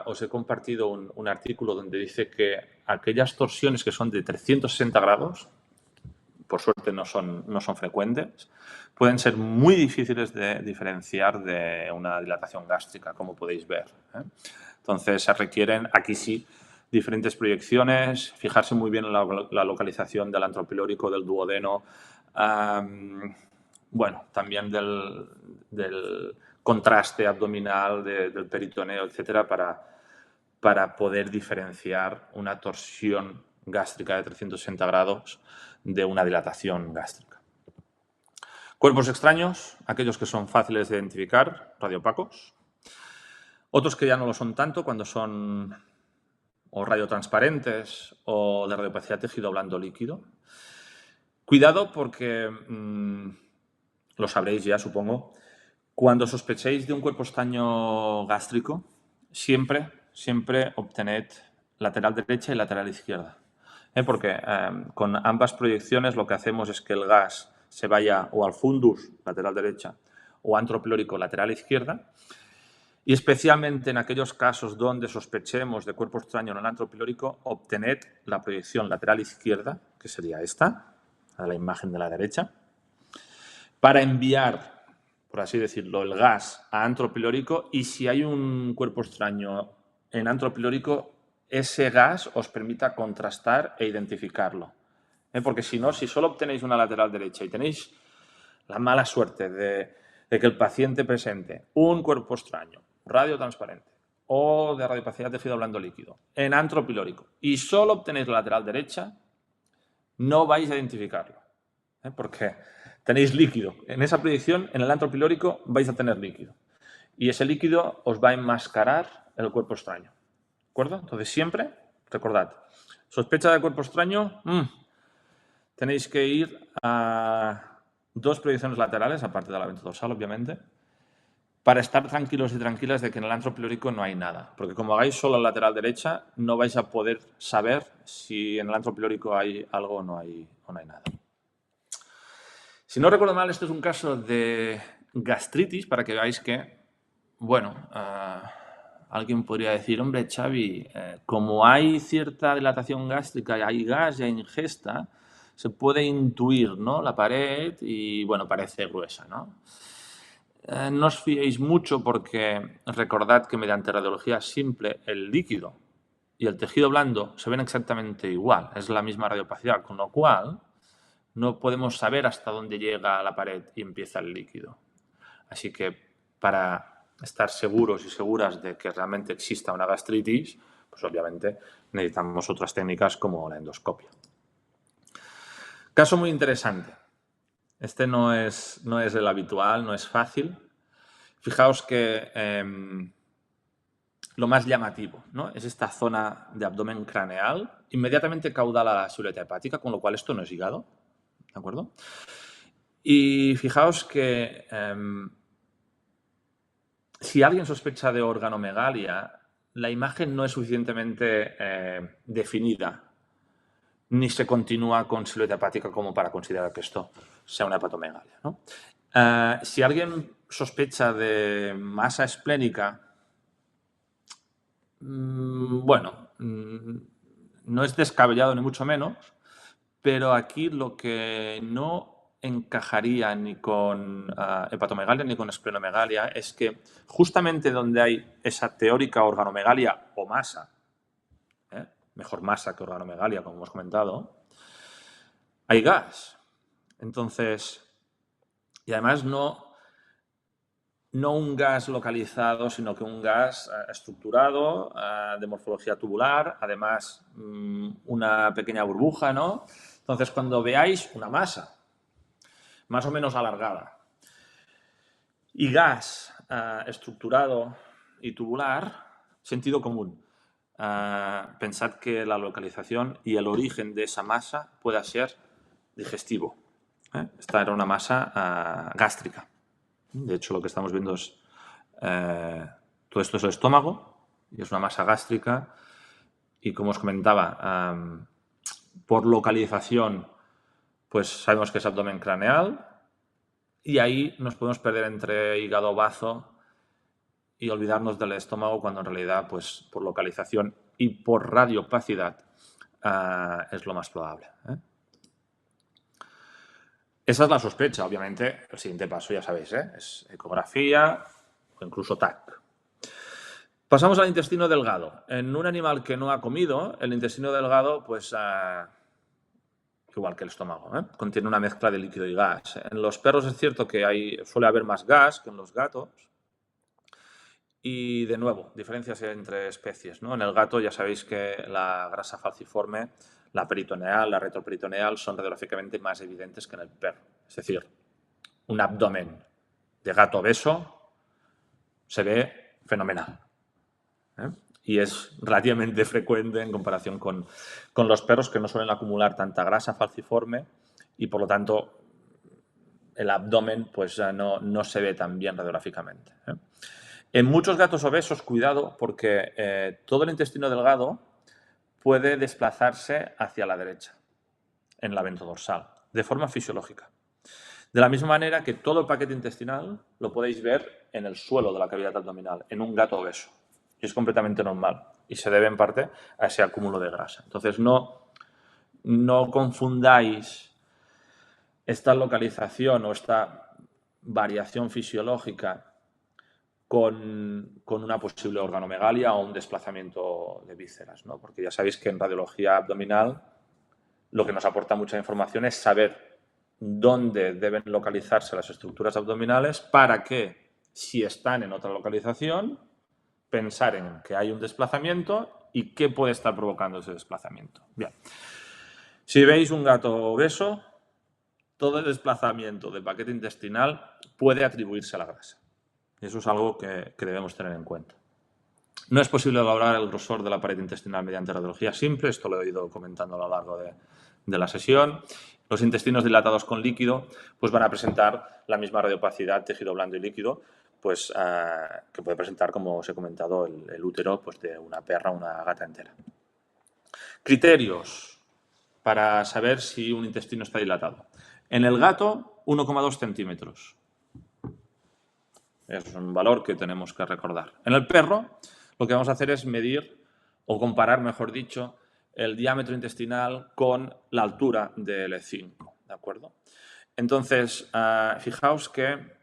os he compartido un artículo donde dice que aquellas torsiones que son de 360 grados, por suerte no son frecuentes, pueden ser muy difíciles de diferenciar de una dilatación gástrica, como podéis ver, ¿eh? Entonces, se requieren, aquí sí, diferentes proyecciones, fijarse muy bien en la localización del antropilórico, del duodeno, bueno, también del contraste abdominal, del peritoneo, etcétera, para poder diferenciar una torsión gástrica de 360 grados de una dilatación gástrica. Cuerpos extraños, aquellos que son fáciles de identificar, radiopacos. Otros que ya no lo son tanto cuando son o radiotransparentes o de radiopatía tejido blando líquido. Cuidado porque, lo sabréis ya, supongo, cuando sospechéis de un cuerpo extraño gástrico, siempre obtened lateral derecha y lateral izquierda. Porque con ambas proyecciones lo que hacemos es que el gas se vaya o al fundus, lateral derecha, o antro pylórico, lateral izquierda, y especialmente en aquellos casos donde sospechemos de cuerpo extraño en el antro pylórico, obtened la proyección lateral izquierda, que sería esta, a la imagen de la derecha, para enviar, por así decirlo, el gas a antro pylórico, y si hay un cuerpo extraño en antro pylórico, ese gas os permita contrastar e identificarlo. Porque si no, si solo obtenéis una lateral derecha y tenéis la mala suerte de que el paciente presente un cuerpo extraño, radiotransparente o de radiopacidad tejido blando líquido en antro pylórico y solo obtenéis la lateral derecha, no vais a identificarlo. Porque tenéis líquido. En esa proyección, en el antro pylórico, vais a tener líquido. Y ese líquido os va a enmascarar el cuerpo extraño. ¿De acuerdo? Entonces, siempre, recordad, sospecha de cuerpo extraño, tenéis que ir a 2 proyecciones laterales, aparte de la venta dorsal, obviamente, para estar tranquilos y tranquilas de que en el antro pylórico no hay nada. Porque como hagáis solo la lateral derecha, no vais a poder saber si en el antro pylórico hay algo o no hay nada. Si no recuerdo mal, este es un caso de gastritis, para que veáis que, bueno, alguien podría decir, hombre, Xavi, como hay cierta dilatación gástrica y hay gas y hay ingesta, se puede intuir, ¿no?, la pared y, bueno, parece gruesa, ¿no? No os fiéis mucho porque recordad que mediante radiología simple el líquido y el tejido blando se ven exactamente igual, es la misma radiopacidad, con lo cual no podemos saber hasta dónde llega la pared y empieza el líquido. Así que para estar seguros y seguras de que realmente exista una gastritis, pues obviamente necesitamos otras técnicas como la endoscopia. Caso muy interesante. Este no es el habitual, no es fácil. Fijaos que lo más llamativo, ¿no?, es esta zona de abdomen craneal, inmediatamente caudal a la silueta hepática, con lo cual esto no es hígado. ¿De acuerdo? Y fijaos que si alguien sospecha de organomegalia, la imagen no es suficientemente definida, ni se continúa con silueta hepática como para considerar que esto sea una hepatomegalia, ¿no? Si alguien sospecha de masa esplénica, bueno, no es descabellado ni mucho menos, pero aquí lo que no encajaría ni con hepatomegalia ni con esplenomegalia es que justamente donde hay esa teórica organomegalia o masa, mejor masa que organomegalia, como hemos comentado, hay gas. Entonces, y además no un gas localizado, sino que un gas estructurado, de morfología tubular, además una pequeña burbuja, ¿no? Entonces, cuando veáis una masa más o menos alargada y gas estructurado y tubular, sentido común. Pensad que la localización y el origen de esa masa pueda ser digestivo. Esta era una masa gástrica. De hecho, lo que estamos viendo es todo esto es el estómago y es una masa gástrica. Y como os comentaba, por localización, pues sabemos que es abdomen craneal y ahí nos podemos perder entre hígado, bazo y olvidarnos del estómago cuando en realidad, pues por localización y por radiopacidad es lo más probable. Esa es la sospecha, obviamente. El siguiente paso, ya sabéis, es ecografía o incluso TAC. Pasamos al intestino delgado. En un animal que no ha comido, el intestino delgado, pues igual que el estómago, contiene una mezcla de líquido y gas. En los perros es cierto que suele haber más gas que en los gatos. Y, de nuevo, diferencias entre especies, ¿no? En el gato ya sabéis que la grasa falciforme, la peritoneal, la retroperitoneal, son radiográficamente más evidentes que en el perro. Es decir, un abdomen de gato obeso se ve fenomenal. Y es relativamente frecuente en comparación con los perros, que no suelen acumular tanta grasa falciforme y por lo tanto el abdomen pues no se ve tan bien radiográficamente. En muchos gatos obesos, cuidado, porque todo el intestino delgado puede desplazarse hacia la derecha en la ventrodorsal, de forma fisiológica. De la misma manera que todo el paquete intestinal lo podéis ver en el suelo de la cavidad abdominal, en un gato obeso. Y es completamente normal y se debe en parte a ese acúmulo de grasa. Entonces no confundáis esta localización o esta variación fisiológica con una posible organomegalia o un desplazamiento de vísceras, ¿no? Porque ya sabéis que en radiología abdominal lo que nos aporta mucha información es saber dónde deben localizarse las estructuras abdominales para que, si están en otra localización, pensar en que hay un desplazamiento y qué puede estar provocando ese desplazamiento. Bien. Si veis un gato obeso, todo el desplazamiento del paquete intestinal puede atribuirse a la grasa. Eso es algo que debemos tener en cuenta. No es posible valorar el grosor de la pared intestinal mediante radiología simple, esto lo he ido comentando a lo largo de la sesión. Los intestinos dilatados con líquido pues van a presentar la misma radiopacidad tejido blando y líquido pues, que puede presentar, como os he comentado, el útero pues, de una perra o una gata entera. Criterios para saber si un intestino está dilatado. En el gato, 1,2 centímetros. Es un valor que tenemos que recordar. En el perro, lo que vamos a hacer es medir, o comparar, mejor dicho, el diámetro intestinal con la altura del E5, ¿de acuerdo? Entonces, fijaos que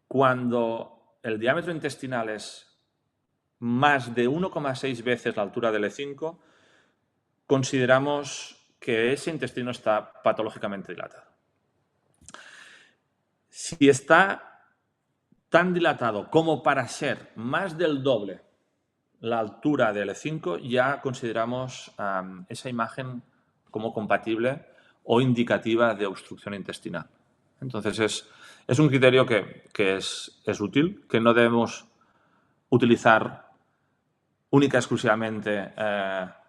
cuando el diámetro intestinal es más de 1,6 veces la altura del E5, consideramos que ese intestino está patológicamente dilatado. Si está tan dilatado como para ser más del doble la altura del E5, ya consideramos esa imagen como compatible o indicativa de obstrucción intestinal. Entonces, es un criterio que es útil, que no debemos utilizar única y exclusivamente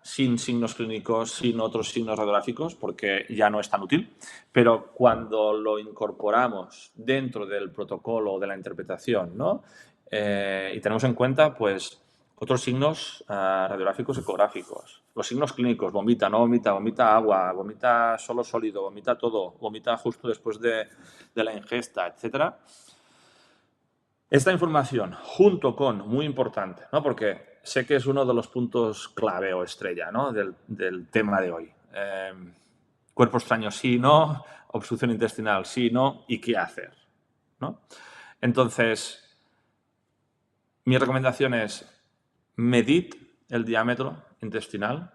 sin signos clínicos, sin otros signos radiográficos, porque ya no es tan útil, pero cuando lo incorporamos dentro del protocolo de la interpretación, ¿no? Y tenemos en cuenta pues, otros signos radiográficos ecográficos, los signos clínicos, vomita, no vomita, vomita agua, vomita solo sólido, vomita todo, vomita justo después de la ingesta, etcétera. Esta información, junto con, muy importante, ¿no? Porque sé que es uno de los puntos clave o estrella, ¿no? del tema de hoy. Cuerpo extraño sí, no, obstrucción intestinal sí, no, y qué hacer, ¿no? Entonces, mi recomendación es medid el diámetro intestinal,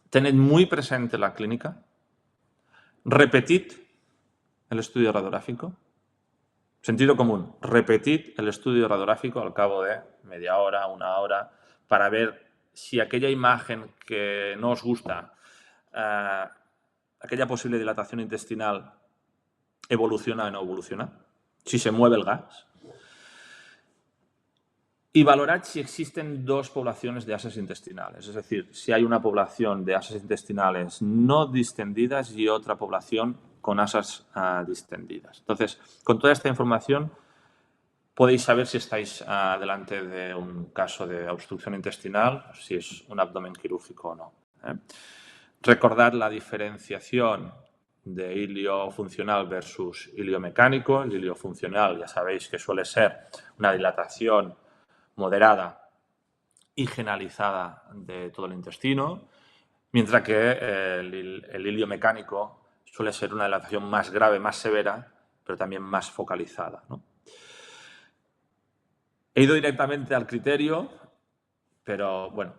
tened muy presente la clínica, repetid el estudio radiográfico. Sentido común, repetid el estudio radiográfico al cabo de media hora, una hora, para ver si aquella imagen que no os gusta, aquella posible dilatación intestinal, evoluciona o no evoluciona, si se mueve el gas. Y valorad si existen dos poblaciones de asas intestinales, es decir, si hay una población de asas intestinales no distendidas y otra población con asas distendidas. Entonces, con toda esta información podéis saber si estáis delante de un caso de obstrucción intestinal, si es un abdomen quirúrgico o no. Recordad la diferenciación de ilio funcional versus ilio mecánico. El ilio funcional ya sabéis que suele ser una dilatación moderada y generalizada de todo el intestino, mientras que el ilio mecánico suele ser una dilatación más grave, más severa, pero también más focalizada, ¿no? He ido directamente al criterio, pero bueno,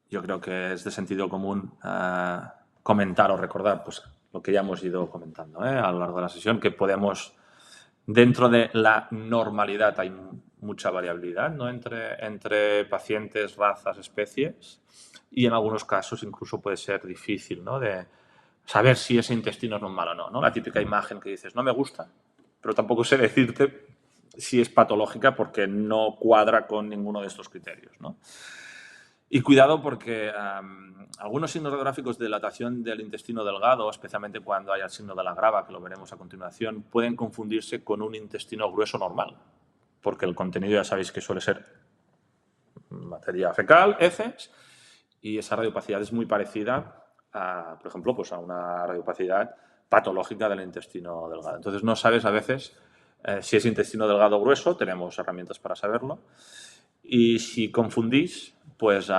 yo creo que es de sentido común comentar o recordar pues, lo que ya hemos ido comentando a lo largo de la sesión, que podemos, dentro de la normalidad hay mucha variabilidad, ¿no? entre pacientes, razas, especies, y en algunos casos incluso puede ser difícil, ¿no? De saber si ese intestino es normal o no, ¿no? La típica imagen que dices, no me gusta, pero tampoco sé decirte si es patológica porque no cuadra con ninguno de estos criterios, ¿no? Y cuidado porque algunos signos radiográficos de dilatación del intestino delgado, especialmente cuando haya el signo de la grava, que lo veremos a continuación, pueden confundirse con un intestino grueso normal, porque el contenido ya sabéis que suele ser materia fecal, heces, y esa radiopacidad es muy parecida a, por ejemplo, pues a una radiopacidad patológica del intestino delgado. Entonces no sabes a veces si es intestino delgado o grueso, tenemos herramientas para saberlo, y si confundís, pues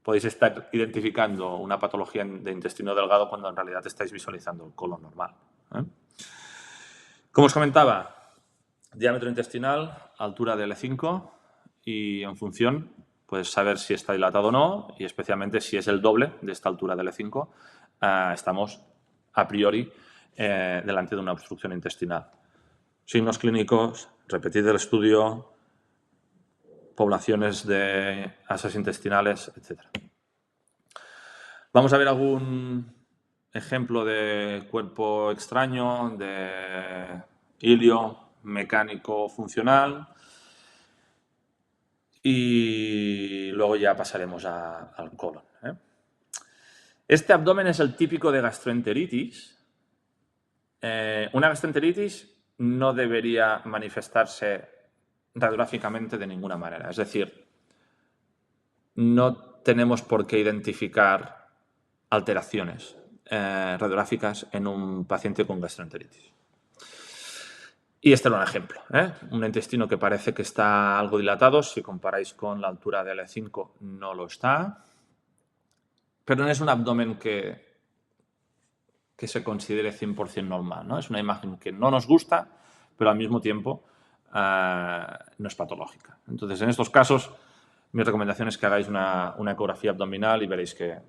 podéis estar identificando una patología de intestino delgado cuando en realidad estáis visualizando el colon normal. Como os comentaba, diámetro intestinal, altura de L5 y en función, puedes saber si está dilatado o no y especialmente si es el doble de esta altura de L5, estamos a priori delante de una obstrucción intestinal. Signos clínicos, repetir el estudio, poblaciones de asas intestinales, etc. Vamos a ver algún ejemplo de cuerpo extraño, de ilio mecánico funcional y luego ya pasaremos al colon. Este abdomen es el típico de gastroenteritis. Una gastroenteritis no debería manifestarse radiográficamente de ninguna manera. Es decir, no tenemos por qué identificar alteraciones radiográficas en un paciente con gastroenteritis. Y este era un ejemplo. Un intestino que parece que está algo dilatado, si comparáis con la altura de L5 no lo está, pero no es un abdomen que se considere 100% normal, ¿no? Es una imagen que no nos gusta, pero al mismo tiempo no es patológica. Entonces, en estos casos, mi recomendación es que hagáis una ecografía abdominal y veréis que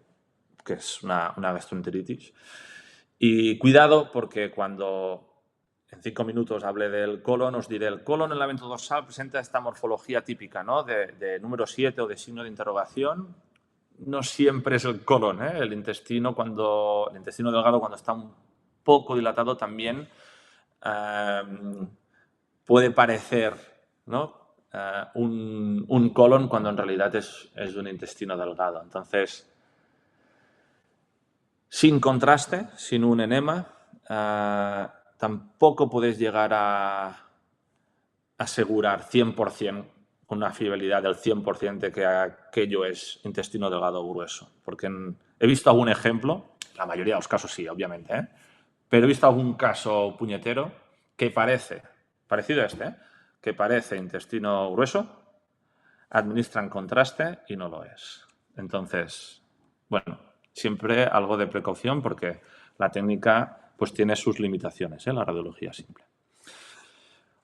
es una gastroenteritis. Y cuidado porque cuando en 5 minutos hable del colon, os diré, el colon en la ventodorsal presenta esta morfología típica, ¿no? de número 7 o de signo de interrogación. No siempre es el colon, ¿eh? El intestino delgado cuando está un poco dilatado también puede parecer, ¿no? Un colon cuando en realidad es un intestino delgado. Entonces, sin contraste, sin un enema, tampoco podéis llegar a asegurar 100% con una fiabilidad del 100% de que aquello es intestino delgado o grueso. Porque he visto algún ejemplo, la mayoría de los casos sí, obviamente, pero he visto algún caso puñetero que parece, parecido a este, que parece intestino grueso, administran contraste y no lo es. Entonces, bueno, siempre algo de precaución porque la técnica pues tiene sus limitaciones, la radiología simple.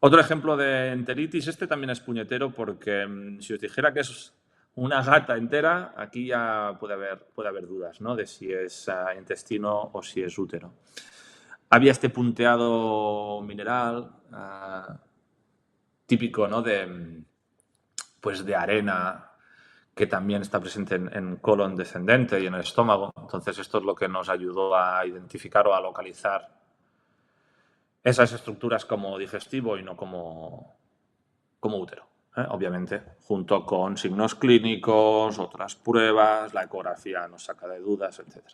Otro ejemplo de enteritis, este también es puñetero porque si os dijera que es una gata entera, aquí ya puede haber dudas, ¿no? De si es intestino o si es útero. Había este punteado mineral típico, ¿no? de arena que también está presente en colon descendente y en el estómago. Entonces, esto es lo que nos ayudó a identificar o a localizar esas estructuras como digestivo y no como útero. Obviamente, junto con signos clínicos, otras pruebas, la ecografía nos saca de dudas, etc.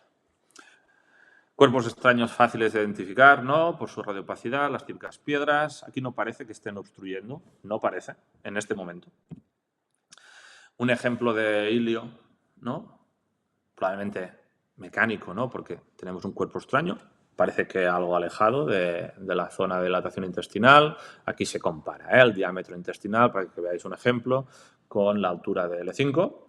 Cuerpos extraños fáciles de identificar, ¿no? Por su radiopacidad, las típicas piedras. Aquí no parece que estén obstruyendo, no parece, en este momento. Un ejemplo de ilio, ¿no? Probablemente mecánico, ¿no? Porque tenemos un cuerpo extraño, parece que algo alejado de la zona de dilatación intestinal. Aquí se compara el diámetro intestinal, para que veáis un ejemplo, con la altura de L5.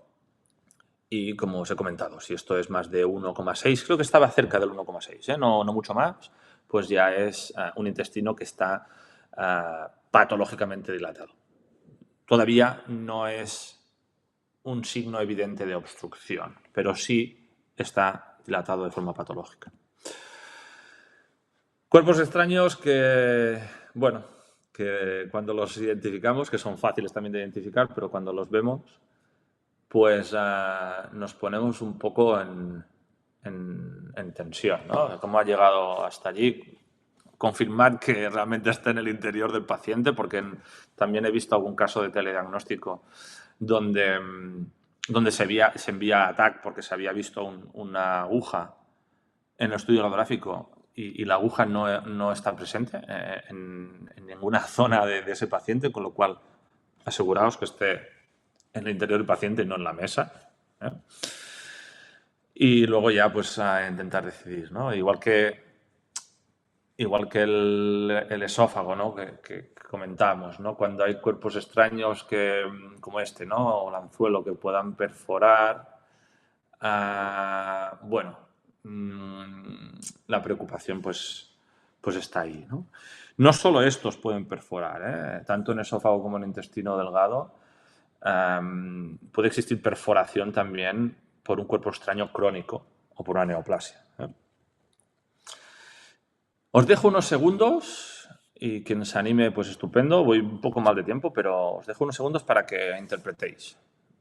Y como os he comentado, si esto es más de 1,6, creo que estaba cerca del 1,6, no mucho más, pues ya es un intestino que está patológicamente dilatado. Todavía no es un signo evidente de obstrucción, pero sí está dilatado de forma patológica. Cuerpos extraños que, bueno, que cuando los identificamos, que son fáciles también de identificar, pero cuando los vemos, pues nos ponemos un poco en tensión, ¿no? ¿Cómo ha llegado hasta allí? Confirmar que realmente está en el interior del paciente, porque también he visto algún caso de telediagnóstico donde donde se envía a TAC porque se había visto una aguja en el estudio radiográfico y la aguja no está presente en ninguna zona de ese paciente, con lo cual aseguraos que esté en el interior del paciente y no en la mesa. Y luego ya pues a intentar decidir, ¿no? Igual que el esófago, ¿no? que comentamos, ¿no? Cuando hay cuerpos extraños como este, ¿no? O el anzuelo que puedan perforar, bueno, la preocupación pues está ahí, ¿no? No solo estos pueden perforar, tanto en esófago como en intestino delgado. Puede existir perforación también por un cuerpo extraño crónico o por una neoplasia. Os dejo unos segundos y quien se anime, pues estupendo. Voy un poco mal de tiempo, pero os dejo unos segundos para que interpretéis.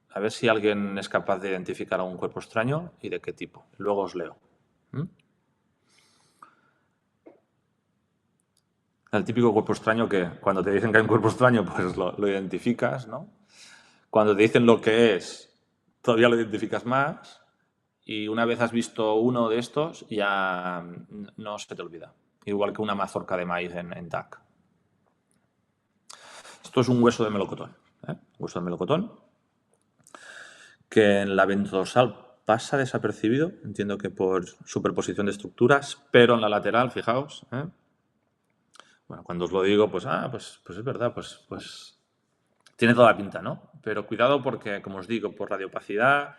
A ver si alguien es capaz de identificar algún cuerpo extraño y de qué tipo. Luego os leo. El típico cuerpo extraño que cuando te dicen que hay un cuerpo extraño, pues lo identificas, ¿no? Cuando te dicen lo que es, todavía lo identificas más. Y una vez has visto uno de estos, ya no se te olvida. Igual que una mazorca de maíz en TAC. Esto es un hueso de melocotón. Hueso de melocotón que en la ventodorsal pasa desapercibido, entiendo que por superposición de estructuras, pero en la lateral, fijaos. Bueno, cuando os lo digo, pues es verdad, pues tiene toda la pinta, ¿no? Pero cuidado porque, como os digo, por radiopacidad,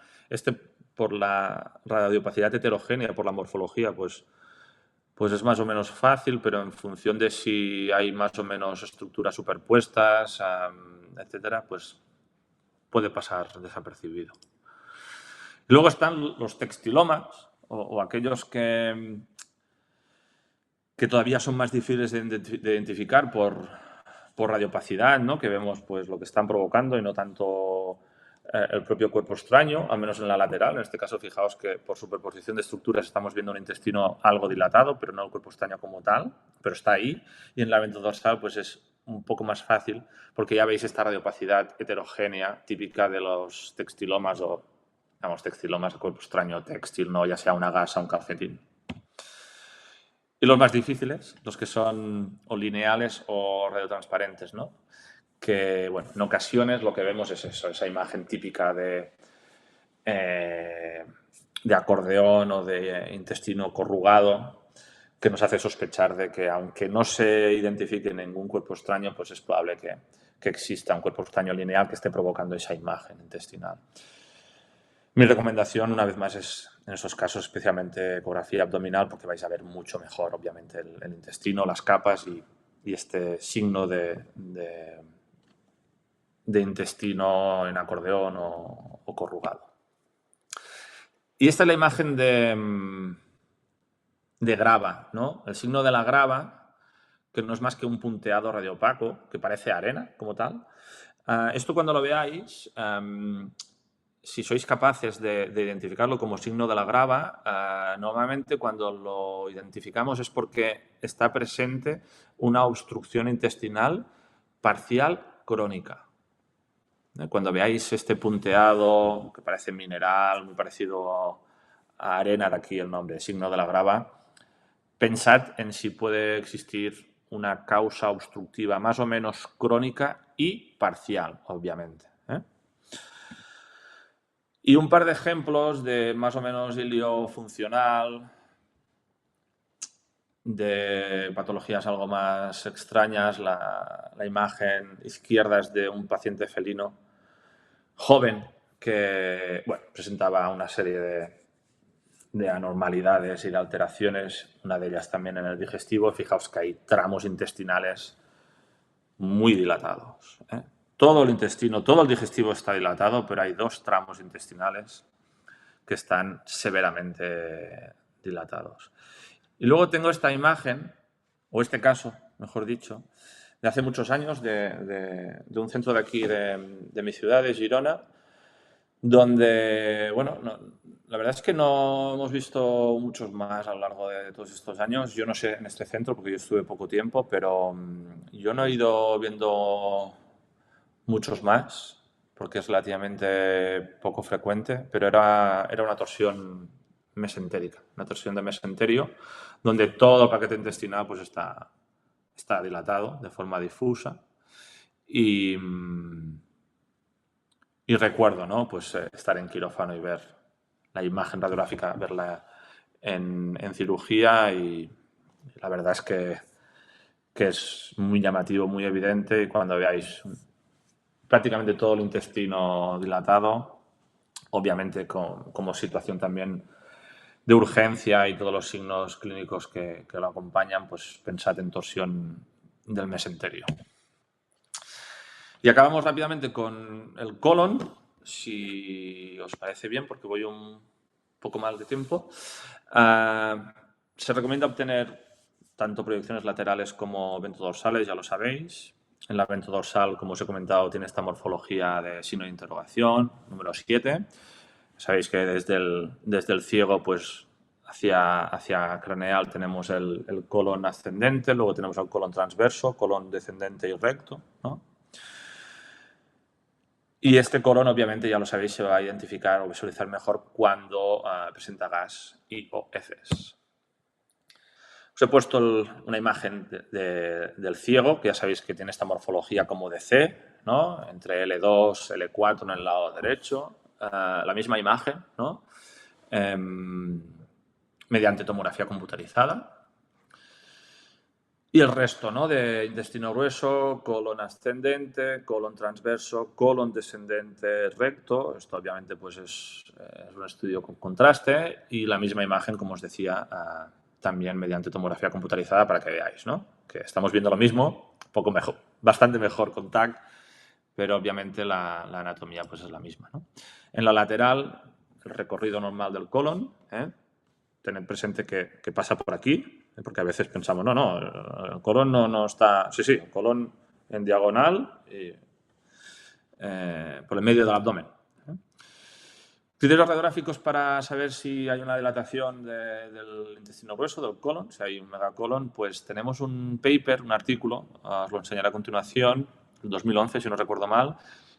por la radiopacidad heterogénea, por la morfología, pues es más o menos fácil, pero en función de si hay más o menos estructuras superpuestas, etcétera, pues puede pasar desapercibido. Luego están los textilomas o aquellos que todavía son más difíciles de identificar por radiopacidad, ¿no? Que vemos pues lo que están provocando y no tanto el propio cuerpo extraño, al menos en la lateral. En este caso, fijaos que por superposición de estructuras estamos viendo un intestino algo dilatado, pero no el cuerpo extraño como tal, pero está ahí. Y en la ventodorsal pues es un poco más fácil porque ya veis esta radiopacidad heterogénea típica de los textilomas o, vamos, textilomas, cuerpo extraño textil, ¿no? Ya sea una gasa o un calcetín. Y los más difíciles, los que son o lineales o radiotransparentes, ¿no? Que, bueno, en ocasiones lo que vemos es eso, esa imagen típica de acordeón o de intestino corrugado que nos hace sospechar de que, aunque no se identifique ningún cuerpo extraño, pues es probable que exista un cuerpo extraño lineal que esté provocando esa imagen intestinal. Mi recomendación, una vez más, es en esos casos especialmente ecografía abdominal, porque vais a ver mucho mejor, obviamente, el intestino, las capas y este signo de intestino en acordeón o corrugado. Y esta es la imagen de grava, ¿no? El signo de la grava, que no es más que un punteado radiopaco, que parece arena como tal. Esto cuando lo veáis, si sois capaces de identificarlo como signo de la grava, normalmente cuando lo identificamos es porque está presente una obstrucción intestinal parcial crónica. Cuando veáis este punteado que parece mineral, muy parecido a arena, de aquí el nombre, signo de la grava, pensad en si puede existir una causa obstructiva más o menos crónica y parcial, obviamente. Y un par de ejemplos de más o menos hilio funcional, de patologías algo más extrañas. La imagen izquierda es de un paciente felino joven que, bueno, presentaba una serie de anormalidades y de alteraciones, una de ellas también en el digestivo. Fijaos que hay tramos intestinales muy dilatados. Todo el intestino, todo el digestivo está dilatado, pero hay dos tramos intestinales que están severamente dilatados. Y luego tengo esta imagen, o este caso, mejor dicho, de hace muchos años, de un centro de aquí, de mi ciudad, de Girona, donde, bueno, la verdad es que no hemos visto muchos más a lo largo de todos estos años. Yo no sé en este centro, porque yo estuve poco tiempo, pero yo no he ido viendo muchos más, porque es relativamente poco frecuente, pero era una torsión mesentérica, una torsión de mesenterio, donde todo el paquete intestinal pues está dilatado de forma difusa. Y recuerdo, ¿no? Pues estar en quirófano y ver la imagen radiográfica, verla en cirugía, y la verdad es que es muy llamativo, muy evidente, y cuando veáis prácticamente todo el intestino dilatado, obviamente como situación también de urgencia y todos los signos clínicos que lo acompañan, pues pensad en torsión del mesenterio. Y acabamos rápidamente con el colon, si os parece bien, porque voy un poco mal de tiempo. Se recomienda obtener tanto proyecciones laterales como ventodorsales, ya lo sabéis. En la ventodorsal, como os he comentado, tiene esta morfología de signo de interrogación, número 7. Sabéis que desde el ciego, pues hacia craneal tenemos el colon ascendente, luego tenemos el colon transverso, colon descendente y recto, ¿no? Y este colon, obviamente, ya lo sabéis, se va a identificar o visualizar mejor cuando presenta gas y o heces. Os he puesto una imagen del ciego, que ya sabéis que tiene esta morfología como de C, ¿no? Entre L2, L4 en el lado derecho. La misma imagen, ¿no? Mediante tomografía computarizada. Y el resto, ¿no? De intestino grueso, colon ascendente, colon transverso, colon descendente recto. Esto obviamente pues es un estudio con contraste, y la misma imagen, como os decía, también mediante tomografía computarizada, para que veáis, ¿no? Que estamos viendo lo mismo, poco mejor, bastante mejor con TAC, pero obviamente la anatomía pues es la misma, ¿no? En la lateral, el recorrido normal del colon, tened presente que pasa por aquí, porque a veces pensamos, no, el colon no está... Sí, el colon en diagonal y, por el medio del abdomen. Criterios radiográficos para saber si hay una dilatación del intestino grueso, del colon, si hay un megacolon, pues tenemos un paper, un artículo, os lo enseñaré a continuación, el 2011, si no recuerdo mal,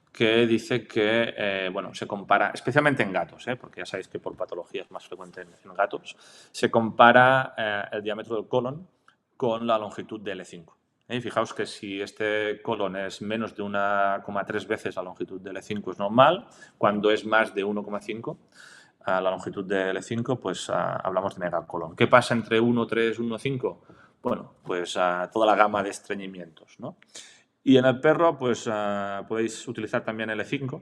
que dice que, se compara, especialmente en gatos, porque ya sabéis que por patología es más frecuente en gatos, se compara el diámetro del colon con la longitud de L5. Y fijaos que si este colon es menos de 1,3 veces la longitud de L5 es normal, cuando es más de 1,5 la longitud de L5, pues hablamos de megacolon. ¿Qué pasa entre 1,3 y 1,5? Bueno, pues toda la gama de estreñimientos, ¿no? Y en el perro, pues podéis utilizar también L5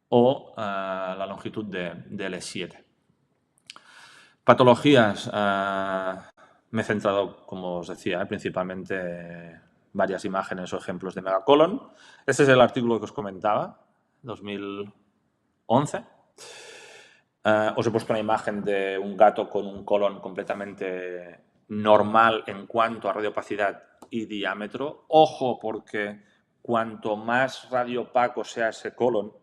o la longitud de L7. Patologías, me he centrado, como os decía, principalmente varias imágenes o ejemplos de megacolon. Este es el artículo que os comentaba, 2011. Os he puesto una imagen de un gato con un colon completamente normal en cuanto a radiopacidad y diámetro. Ojo, porque cuanto más radiopaco sea ese colon,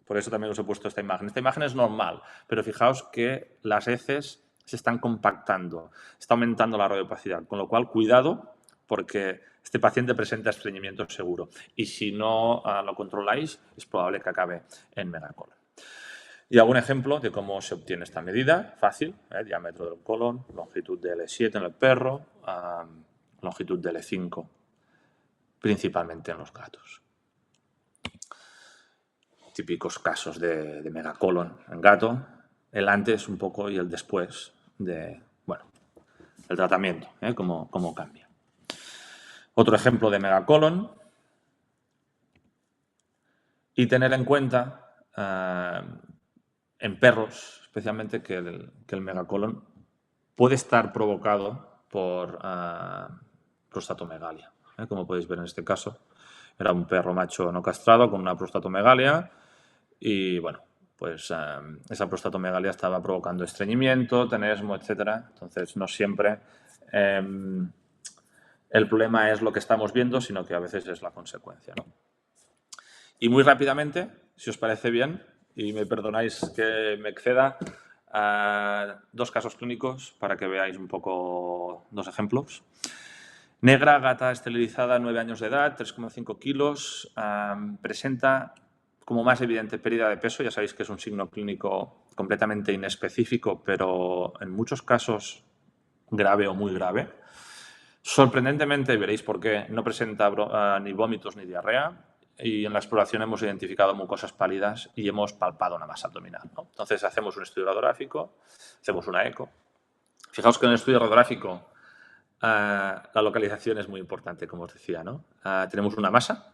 por eso también os he puesto esta imagen. Esta imagen es normal, pero fijaos que las heces se están compactando, está aumentando la radiopacidad, con lo cual cuidado, porque este paciente presenta estreñimiento seguro, y si no lo controláis es probable que acabe en megacolon. Y hago un ejemplo de cómo se obtiene esta medida, fácil, diámetro del colon, longitud de L7 en el perro, longitud de L5, principalmente en los gatos. Típicos casos de megacolon en gato, el antes un poco y el después de, el tratamiento, cómo cambia. Otro ejemplo de megacolon, y tener en cuenta en perros especialmente que el megacolon puede estar provocado por prostatomegalia. Como podéis ver en este caso, era un perro macho no castrado con una prostatomegalia y, pues esa prostatomegalia estaba provocando estreñimiento, tenesmo, etc. Entonces, no siempre el problema es lo que estamos viendo, sino que a veces es la consecuencia, ¿no? Y muy rápidamente, si os parece bien, y me perdonáis que me exceda, dos casos clínicos para que veáis un poco, dos ejemplos. Negra, gata esterilizada, 9 años de edad, 3,5 kilos, presenta como más evidente pérdida de peso. Ya sabéis que es un signo clínico completamente inespecífico, pero en muchos casos grave o muy grave. Sorprendentemente, veréis por qué, no presenta ni vómitos ni diarrea, y en la exploración hemos identificado mucosas pálidas y hemos palpado una masa abdominal, ¿no? Entonces hacemos un estudio radiográfico, hacemos una eco. Fijaos que en el estudio radiográfico la localización es muy importante, como os decía, ¿no? Tenemos una masa,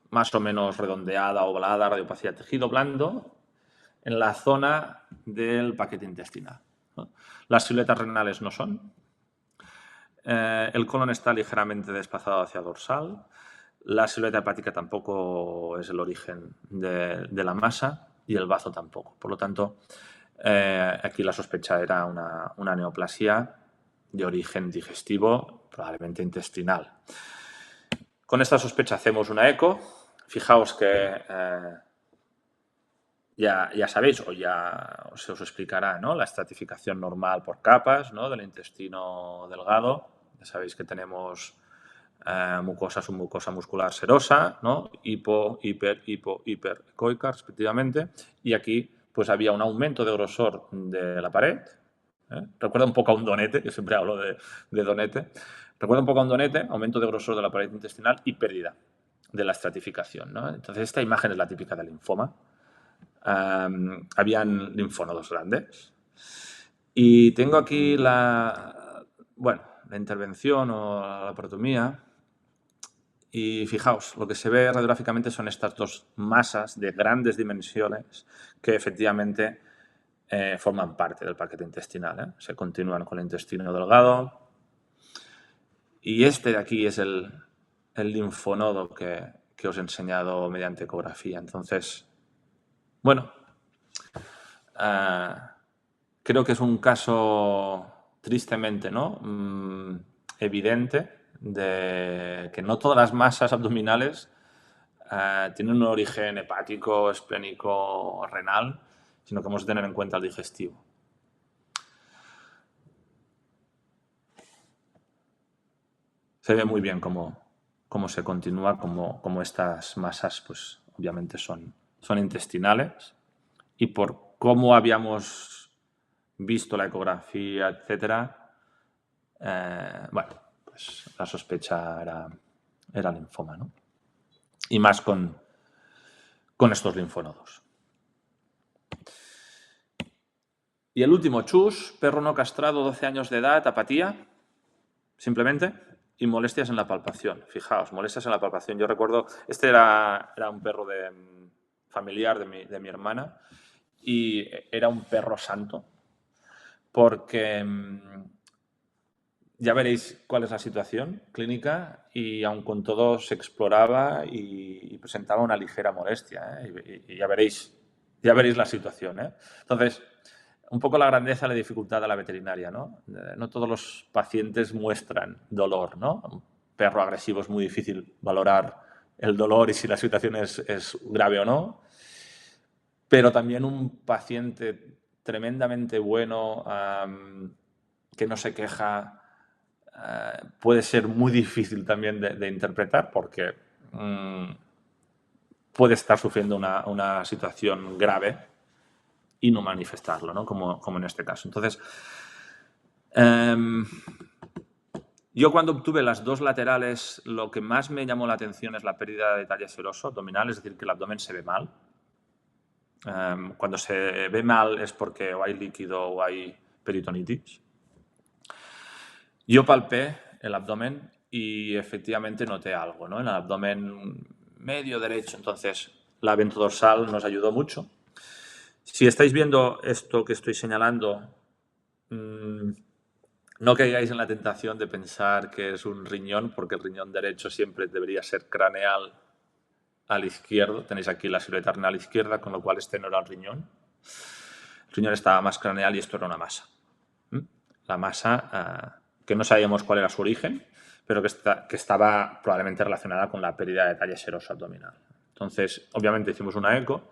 más o menos redondeada, ovalada, radiopacidad de tejido blando, en la zona del paquete intestinal, ¿no? Las siluetas renales no son. El colon está ligeramente desplazado hacia dorsal. La silueta hepática tampoco es el origen de la masa y el bazo tampoco. Por lo tanto, aquí la sospecha era una neoplasia de origen digestivo, probablemente intestinal. Con esta sospecha hacemos una eco. Fijaos que ya sabéis, o ya se os explicará, ¿no?, la estratificación normal por capas, ¿no?, del intestino delgado. Ya sabéis que tenemos mucosa, submucosa muscular serosa, ¿no?, hiperecoica, respectivamente. Y aquí pues había un aumento de grosor de la pared. Recuerda un poco a un donete, que siempre hablo de donete. Recuerda un poco a un donete, aumento de grosor de la pared intestinal y pérdida de la estratificación, ¿no? Entonces, esta imagen es la típica del linfoma. Habían linfónodos grandes. Y tengo aquí la intervención o la laparotomía. Y fijaos, lo que se ve radiográficamente son estas dos masas de grandes dimensiones que efectivamente forman parte del paquete intestinal. Se continúan con el intestino delgado. Y este de aquí es el linfonodo que os he enseñado mediante ecografía. Entonces, bueno, creo que es un caso tristemente, ¿no?, evidente de que no todas las masas abdominales tienen un origen hepático, esplénico, renal, sino que hemos de tener en cuenta el digestivo. Se ve muy bien cómo se continúa, cómo estas masas, pues obviamente son intestinales, y por cómo habíamos visto la ecografía, etcétera, pues la sospecha era linfoma, ¿no? Y más con estos linfonodos. Y el último, chus, perro no castrado, 12 años de edad, apatía, simplemente, y molestias en la palpación. Fijaos, molestias en la palpación. Yo recuerdo, este era un perro familiar de mi hermana, y era un perro santo, porque ya veréis cuál es la situación clínica, y aun con todo se exploraba y presentaba una ligera molestia, y ya veréis la situación. Entonces, un poco la grandeza y la dificultad de la veterinaria, ¿no? No todos los pacientes muestran dolor, ¿no? Un perro agresivo es muy difícil valorar el dolor y si la situación es grave o no. Pero también un paciente tremendamente bueno, que no se queja, puede ser muy difícil también de interpretar, porque puede estar sufriendo una situación grave y no manifestarlo, ¿no?, como en este caso. Entonces, yo cuando obtuve las dos laterales, lo que más me llamó la atención es la pérdida de talle seroso abdominal, es decir, que el abdomen se ve mal. Cuando se ve mal es porque o hay líquido o hay peritonitis. Yo palpé el abdomen y efectivamente noté algo, ¿no?, en el abdomen medio derecho. Entonces, la ventodorsal nos ayudó mucho. Si estáis viendo esto que estoy señalando, no caigáis en la tentación de pensar que es un riñón, porque el riñón derecho siempre debería ser craneal al izquierdo. Tenéis aquí la silueta renal izquierda, con lo cual este no era el riñón. El riñón estaba más craneal y esto era una masa. La masa que no sabíamos cuál era su origen, pero que estaba probablemente relacionada con la pérdida de talle seroso abdominal. Entonces, obviamente hicimos una eco.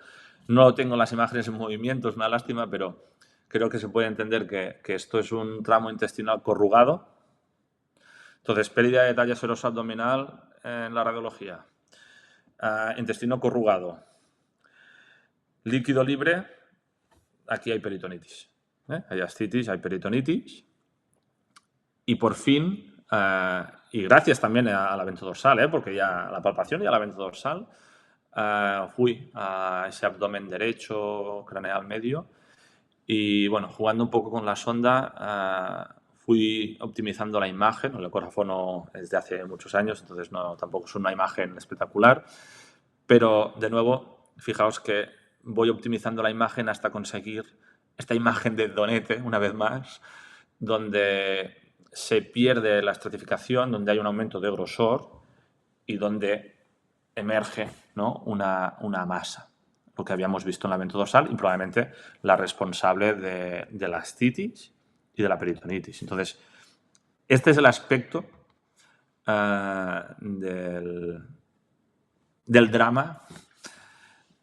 No tengo las imágenes en movimiento, es una lástima, pero creo que se puede entender que esto es un tramo intestinal corrugado. Entonces, pérdida de talla serosa abdominal en la radiología. Intestino corrugado. Líquido libre, aquí hay peritonitis. Hay ascitis, hay peritonitis. Y por fin, y gracias también a la ventodorsal, porque ya a la palpación y a la ventodorsal, fui a ese abdomen derecho, craneal medio, y bueno, jugando un poco con la sonda, fui optimizando la imagen. El ecógrafo es de hace muchos años, entonces tampoco es una imagen espectacular, pero de nuevo, fijaos que voy optimizando la imagen hasta conseguir esta imagen de donete, una vez más, donde se pierde la estratificación, donde hay un aumento de grosor y donde emerge, ¿no?, una masa, lo que habíamos visto en la ventodorsal y probablemente la responsable de la ascitis y de la peritonitis. Entonces, este es el aspecto del drama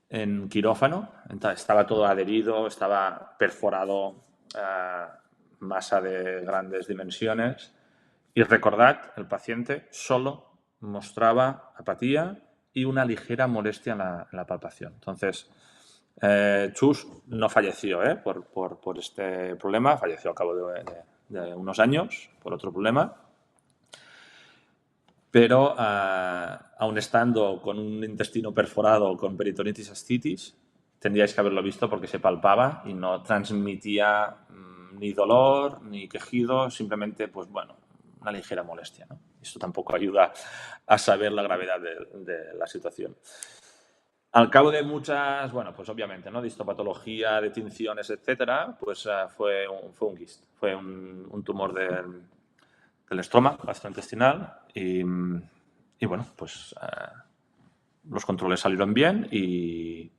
en quirófano. Entonces, estaba todo adherido, estaba perforado, masa de grandes dimensiones. Y recordad, el paciente solo mostraba apatía y una ligera molestia en la palpación. Entonces, Chus no falleció por este problema, falleció al cabo de unos años por otro problema. Pero aun estando con un intestino perforado con peritonitis ascitis, tendríais que haberlo visto porque se palpaba y no transmitía ni dolor ni quejido, simplemente, pues bueno, una ligera molestia, ¿no? Esto tampoco ayuda a saber la gravedad de la situación. Al cabo de muchas, bueno, pues obviamente, ¿no?, de histopatología, de tinciones, etcétera, pues fue un GIST, fue un tumor del estroma gastrointestinal y bueno, pues los controles salieron bien y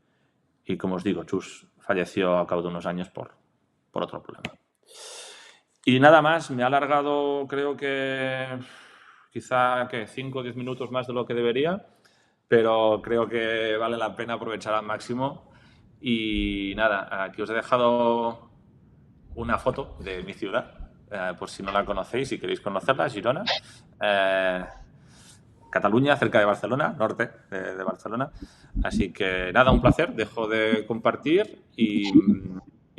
como os digo, Chus falleció a cabo de unos años por otro problema. Y nada más, me ha alargado, creo que quizá 5 o 10 minutos más de lo que debería, pero creo que vale la pena aprovechar al máximo. Y nada, aquí os he dejado una foto de mi ciudad, por si no la conocéis y queréis conocerla, Girona. Cataluña, cerca de Barcelona, norte de Barcelona. Así que nada, un placer. Dejo de compartir y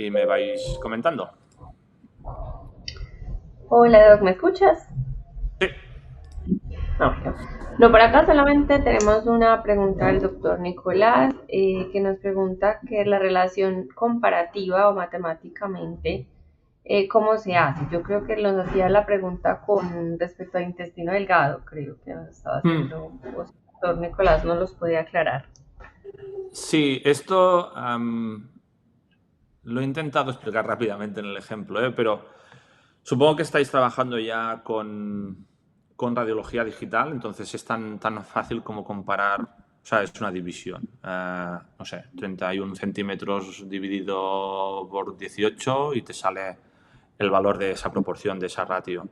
me vais comentando. Hola Doc, ¿me escuchas? Sí. No, por acá solamente tenemos una pregunta del doctor Nicolás que nos pregunta que la relación comparativa o matemáticamente, ¿cómo se hace? Yo creo que nos hacía la pregunta con respecto al intestino delgado, creo que nos estaba haciendo, o si el doctor Nicolás nos los podía aclarar. Sí, esto lo he intentado explicar rápidamente en el ejemplo, pero supongo que estáis trabajando ya con radiología digital, entonces es tan fácil como comparar, o sea, es una división, no sé, 31 centímetros dividido por 18 y te sale el valor de esa proporción, de esa ratio.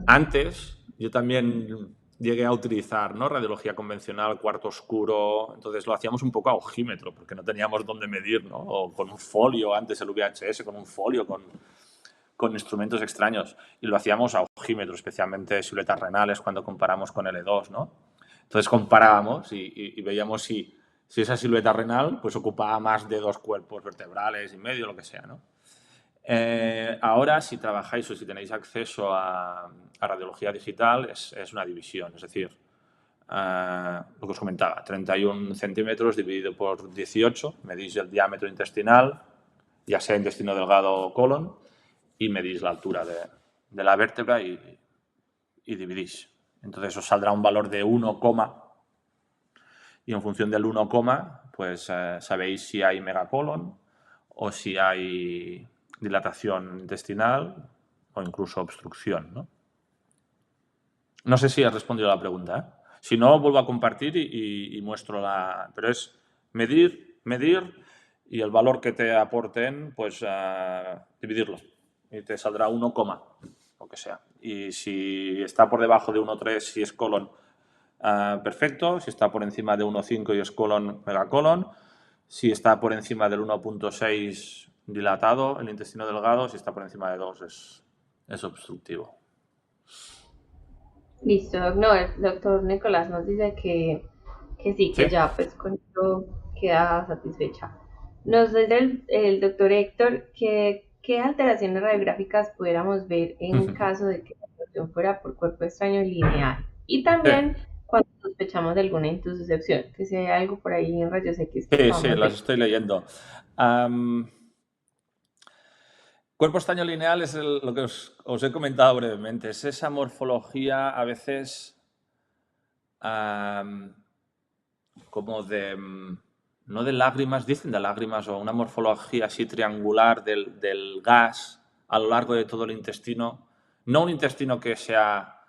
Antes, yo también llegué a utilizar, ¿no?, radiología convencional, cuarto oscuro, entonces lo hacíamos un poco a ojímetro, porque no teníamos dónde medir, ¿no? O con un folio, antes el VHS, con un folio, con instrumentos extraños, y lo hacíamos a ojímetro, especialmente siluetas renales, cuando comparamos con L2, ¿no? Entonces comparábamos y veíamos si esa silueta renal pues ocupaba más de 2 cuerpos vertebrales y medio, lo que sea, ¿no? Ahora, si trabajáis o si tenéis acceso a radiología digital, es una división, es decir, lo que os comentaba, 31 centímetros dividido por 18, medís el diámetro intestinal, ya sea intestino delgado o colon, y medís la altura de la vértebra y dividís. Entonces os saldrá un valor de 1, y en función del 1, pues sabéis si hay megacolon o si hay dilatación intestinal o incluso obstrucción, ¿no? No sé si has respondido a la pregunta, ¿eh? Si no, vuelvo a compartir y muestro la... Pero es medir y el valor que te aporten, pues dividirlo. Y te saldrá 1, lo que sea. Y si está por debajo de 1,3, si es colon, perfecto. Si está por encima de 1,5 y es colon, megacolon. Si está por encima del 1,6 dilatado, el intestino delgado. Si está por encima de 2 es obstructivo. Listo, no, el doctor Nicolás nos dice que sí, ¿Sí? que ya pues con esto queda satisfecha. Nos dice el doctor Héctor que qué alteraciones radiográficas pudiéramos ver en caso de que la alteración fuera por cuerpo extraño lineal. Y Sí, también cuando sospechamos de alguna intussuscepción, que si hay algo por ahí en rayos X que sí, sí, podamos las ver. estoy leyendo. Cuerpo extraño lineal es lo que os he comentado brevemente. Es esa morfología a veces como de, no de lágrimas, dicen de lágrimas, o una morfología así triangular del gas a lo largo de todo el intestino. No un intestino que sea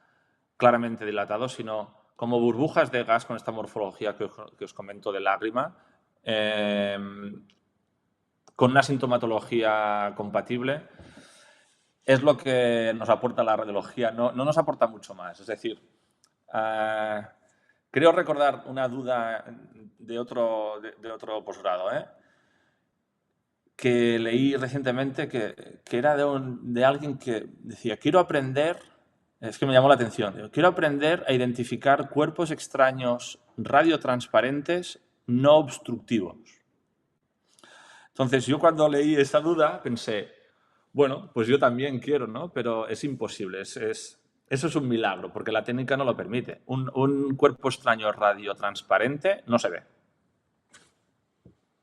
claramente dilatado, sino como burbujas de gas con esta morfología que os comento de lágrima, con una sintomatología compatible. Es lo que nos aporta la radiología, no nos aporta mucho más. Es decir, creo recordar una duda de otro posgrado, que leí recientemente que era de alguien que decía, quiero aprender, es que me llamó la atención, digo, quiero aprender a identificar cuerpos extraños radiotransparentes no obstructivos. Entonces, yo cuando leí esa duda pensé, bueno, pues yo también quiero, ¿no? Pero es imposible, eso es un milagro, porque la técnica no lo permite. Un cuerpo extraño radiotransparente no se ve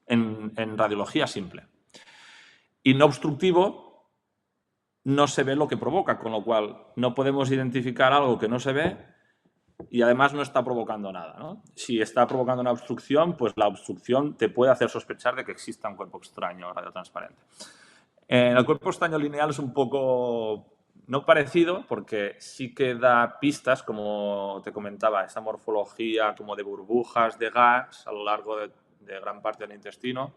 en radiología simple. Y no obstructivo no se ve lo que provoca, con lo cual no podemos identificar algo que no se ve y además no está provocando nada, ¿no? Si está provocando una obstrucción, pues la obstrucción te puede hacer sospechar de que exista un cuerpo extraño radiotransparente. El cuerpo extraño lineal es un poco no parecido, porque sí que da pistas, como te comentaba, esa morfología como de burbujas de gas a lo largo de gran parte del intestino,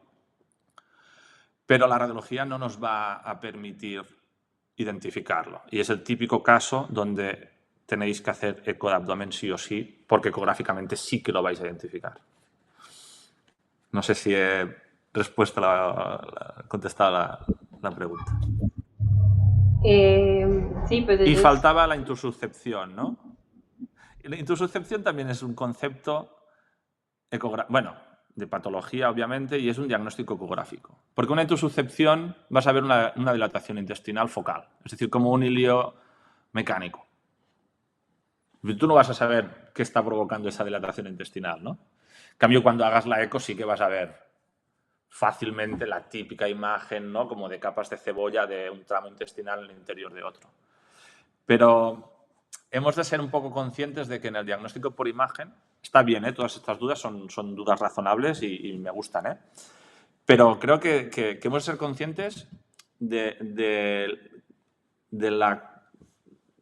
pero la radiología no nos va a permitir identificarlo. Y es el típico caso donde tenéis que hacer eco de abdomen sí o sí, porque ecográficamente sí que lo vais a identificar. No sé si he contestado la pregunta. Sí, pues Y eso es, faltaba la intususcepción, ¿no? Y la intususcepción también es un concepto de patología, obviamente, y es un diagnóstico ecográfico. Porque una intususcepción vas a ver una dilatación intestinal focal, es decir, como un hilio mecánico. Tú no vas a saber qué está provocando esa dilatación intestinal, ¿no? En cambio, cuando hagas la eco sí que vas a ver fácilmente la típica imagen, ¿no? Como de capas de cebolla de un tramo intestinal en el interior de otro. Pero hemos de ser un poco conscientes de que en el diagnóstico por imagen está bien, todas estas dudas son dudas razonables y me gustan, pero creo que hemos de ser conscientes de la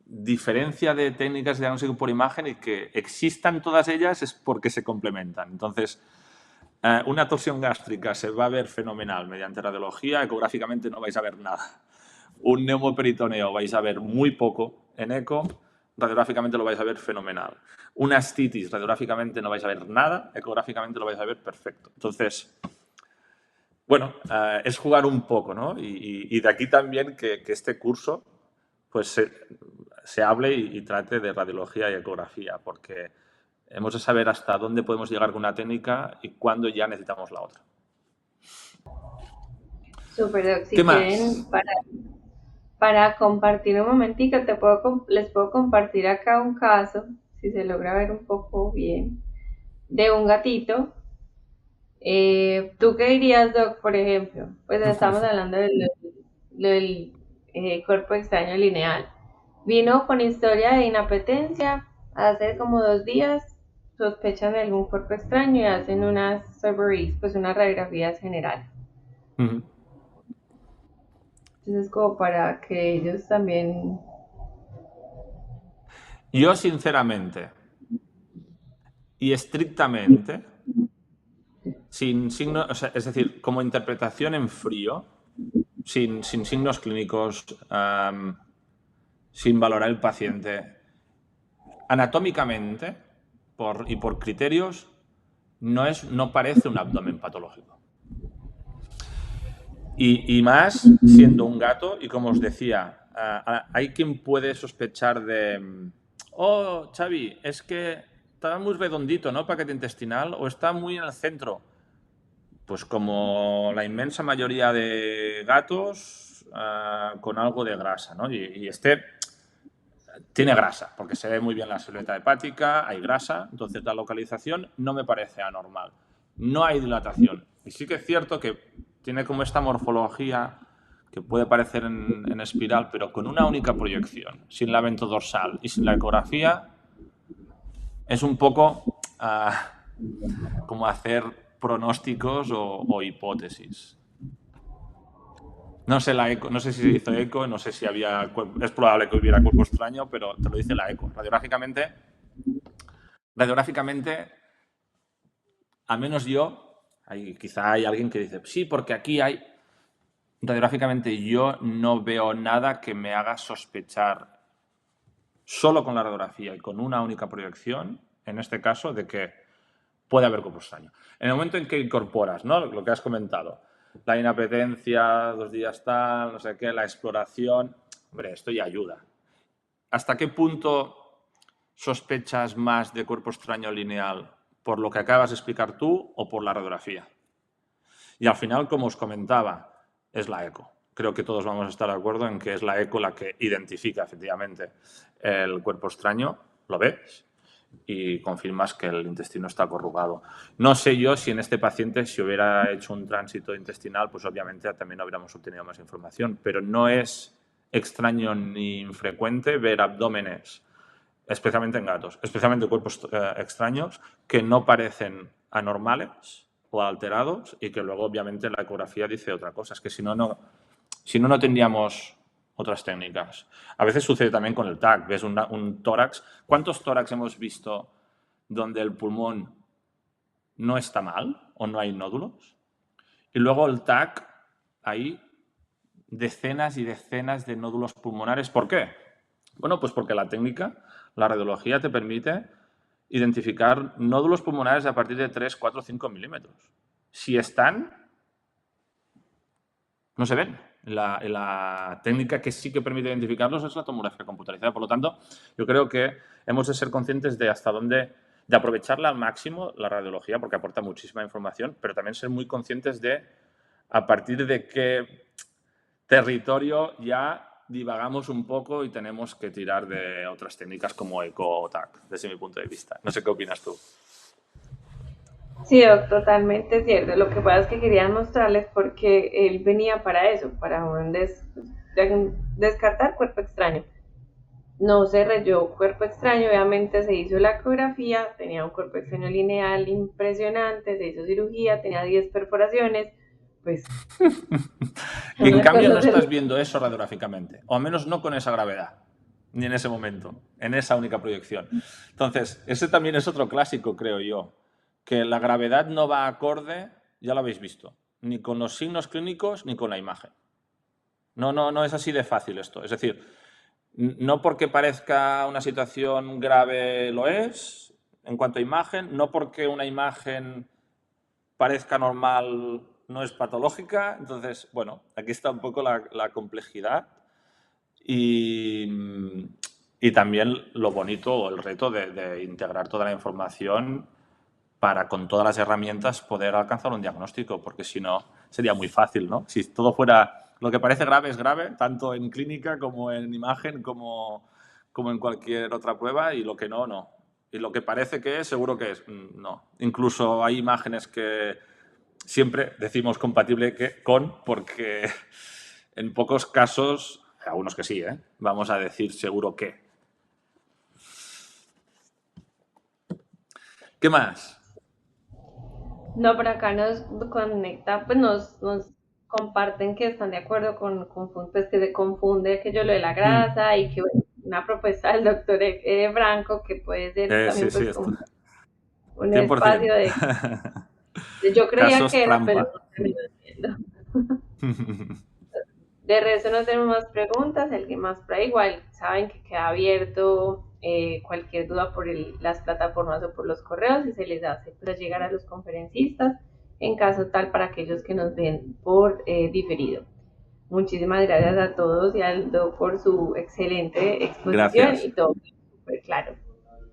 diferencia de técnicas de diagnóstico por imagen y que existan todas ellas es porque se complementan. Entonces, una torsión gástrica se va a ver fenomenal mediante radiología, ecográficamente no vais a ver nada. Un neumoperitoneo vais a ver muy poco en eco, radiográficamente lo vais a ver fenomenal. Una astitis, radiográficamente no vais a ver nada, ecográficamente lo vais a ver perfecto. Entonces, bueno, es jugar un poco, ¿no? Y de aquí también que este curso pues se hable y trate de radiología y ecografía, porque hemos de saber hasta dónde podemos llegar con una técnica y cuándo ya necesitamos la otra. súper, Doc. ¿Qué Si quieren, más? para compartir un momentico, les puedo compartir acá un caso, si se logra ver un poco bien, de un gatito. ¿Tú qué dirías, Doc, por ejemplo? Pues estamos hablando del cuerpo extraño lineal. Vino con historia de inapetencia hace como 2 días, sospechan de algún cuerpo extraño y hacen unas surgeries, pues unas radiografías generales. Entonces, como para que ellos también. Yo, sinceramente y estrictamente, sin signos, o sea, es decir, como interpretación en frío, sin signos clínicos, sin valorar el paciente, anatómicamente y por criterios, no parece un abdomen patológico. Y más siendo un gato, y como os decía, hay quien puede sospechar de oh, Xavi, es que está muy redondito, ¿no? Paquete intestinal, o está muy en el centro. Pues como la inmensa mayoría de gatos, con algo de grasa, ¿no? Y este tiene grasa, porque se ve muy bien la silueta hepática, hay grasa, entonces la localización no me parece anormal. No hay dilatación. Y sí que es cierto que tiene como esta morfología que puede parecer en espiral, pero con una única proyección, sin la ventodorsal y sin la ecografía, es un poco como hacer pronósticos o hipótesis. No sé la eco, no sé si se hizo eco, no sé si había, es probable que hubiera cuerpo extraño, pero te lo dice la eco. Radiográficamente, al menos yo, quizá hay alguien que dice, sí, porque aquí hay. Radiográficamente yo no veo nada que me haga sospechar solo con la radiografía y con una única proyección, en este caso, de que puede haber cuerpo extraño. En el momento en que incorporas, ¿no? Lo que has comentado, la inapetencia, 2 días tal, no sé qué, la exploración, hombre, esto ya ayuda. ¿Hasta qué punto sospechas más de cuerpo extraño lineal? ¿Por lo que acabas de explicar tú o por la radiografía? Y al final, como os comentaba, es la eco. Creo que todos vamos a estar de acuerdo en que es la eco la que identifica efectivamente el cuerpo extraño, lo ves y confirmas que el intestino está corrugado. No sé yo si en este paciente, si hubiera hecho un tránsito intestinal, pues obviamente también habríamos obtenido más información, pero no es extraño ni infrecuente ver abdómenes, especialmente en gatos, especialmente cuerpos extraños, que no parecen anormales o alterados y que luego obviamente la ecografía dice otra cosa. Es que si no, no tendríamos otras técnicas. A veces sucede también con el TAC. Ves un tórax. ¿Cuántos tórax hemos visto donde el pulmón no está mal o no hay nódulos? Y luego el TAC, hay decenas y decenas de nódulos pulmonares. ¿Por qué? Bueno, pues porque la técnica, la radiología, te permite identificar nódulos pulmonares a partir de 3, 4, 5 milímetros. Si están, no se ven. La técnica que sí que permite identificarlos es la tomografía computarizada. Por lo tanto, yo creo que hemos de ser conscientes de hasta dónde, de aprovecharla al máximo la radiología, porque aporta muchísima información, pero también ser muy conscientes de a partir de qué territorio ya divagamos un poco y tenemos que tirar de otras técnicas como eco o TAC, desde mi punto de vista. No sé qué opinas tú. Sí, Doc, totalmente cierto. Lo que pasa es que quería mostrarles porque él venía para eso, para descartar cuerpo extraño. No se reyó cuerpo extraño, obviamente se hizo la ecografía, tenía un cuerpo extraño lineal impresionante, se hizo cirugía, tenía 10 perforaciones, pues... En cambio no estás viendo eso radiográficamente, o al menos no con esa gravedad, ni en ese momento, en esa única proyección. Entonces, ese también es otro clásico, creo yo, que la gravedad no va acorde, ya lo habéis visto, ni con los signos clínicos ni con la imagen. No es así de fácil esto. Es decir, no porque parezca una situación grave lo es, en cuanto a imagen, no porque una imagen parezca normal no es patológica. Entonces, bueno, aquí está un poco la complejidad y también lo bonito o el reto de integrar toda la información para con todas las herramientas poder alcanzar un diagnóstico, porque si no sería muy fácil, ¿no? Si todo fuera lo que parece grave es grave, tanto en clínica como en imagen, como en cualquier otra prueba, y lo que no, no. Y lo que parece que es, seguro que es, no. Incluso hay imágenes que siempre decimos compatible con, porque en pocos casos, algunos que sí, vamos a decir seguro que. ¿Qué más? No, por acá nos conecta, pues nos comparten que están de acuerdo pues que se confunde aquello lo de la grasa y que bueno, una propuesta del doctor Franco que puede ser Sí, también sí, pues esto. como un 100%. espacio yo creía Casos que era, pero trampa. no terminó siendo. De resto no tenemos más preguntas, alguien más por ahí, igual saben que queda abierto cualquier duda por las plataformas o por los correos y se les hace pues, llegar a los conferencistas en caso tal para aquellos que nos ven por diferido. Muchísimas gracias a todos y al Doc por su excelente exposición Gracias. y todo. súper claro.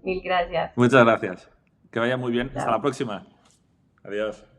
Mil gracias. Muchas gracias. Que vaya muy bien. Hasta Chao. la próxima. Adiós.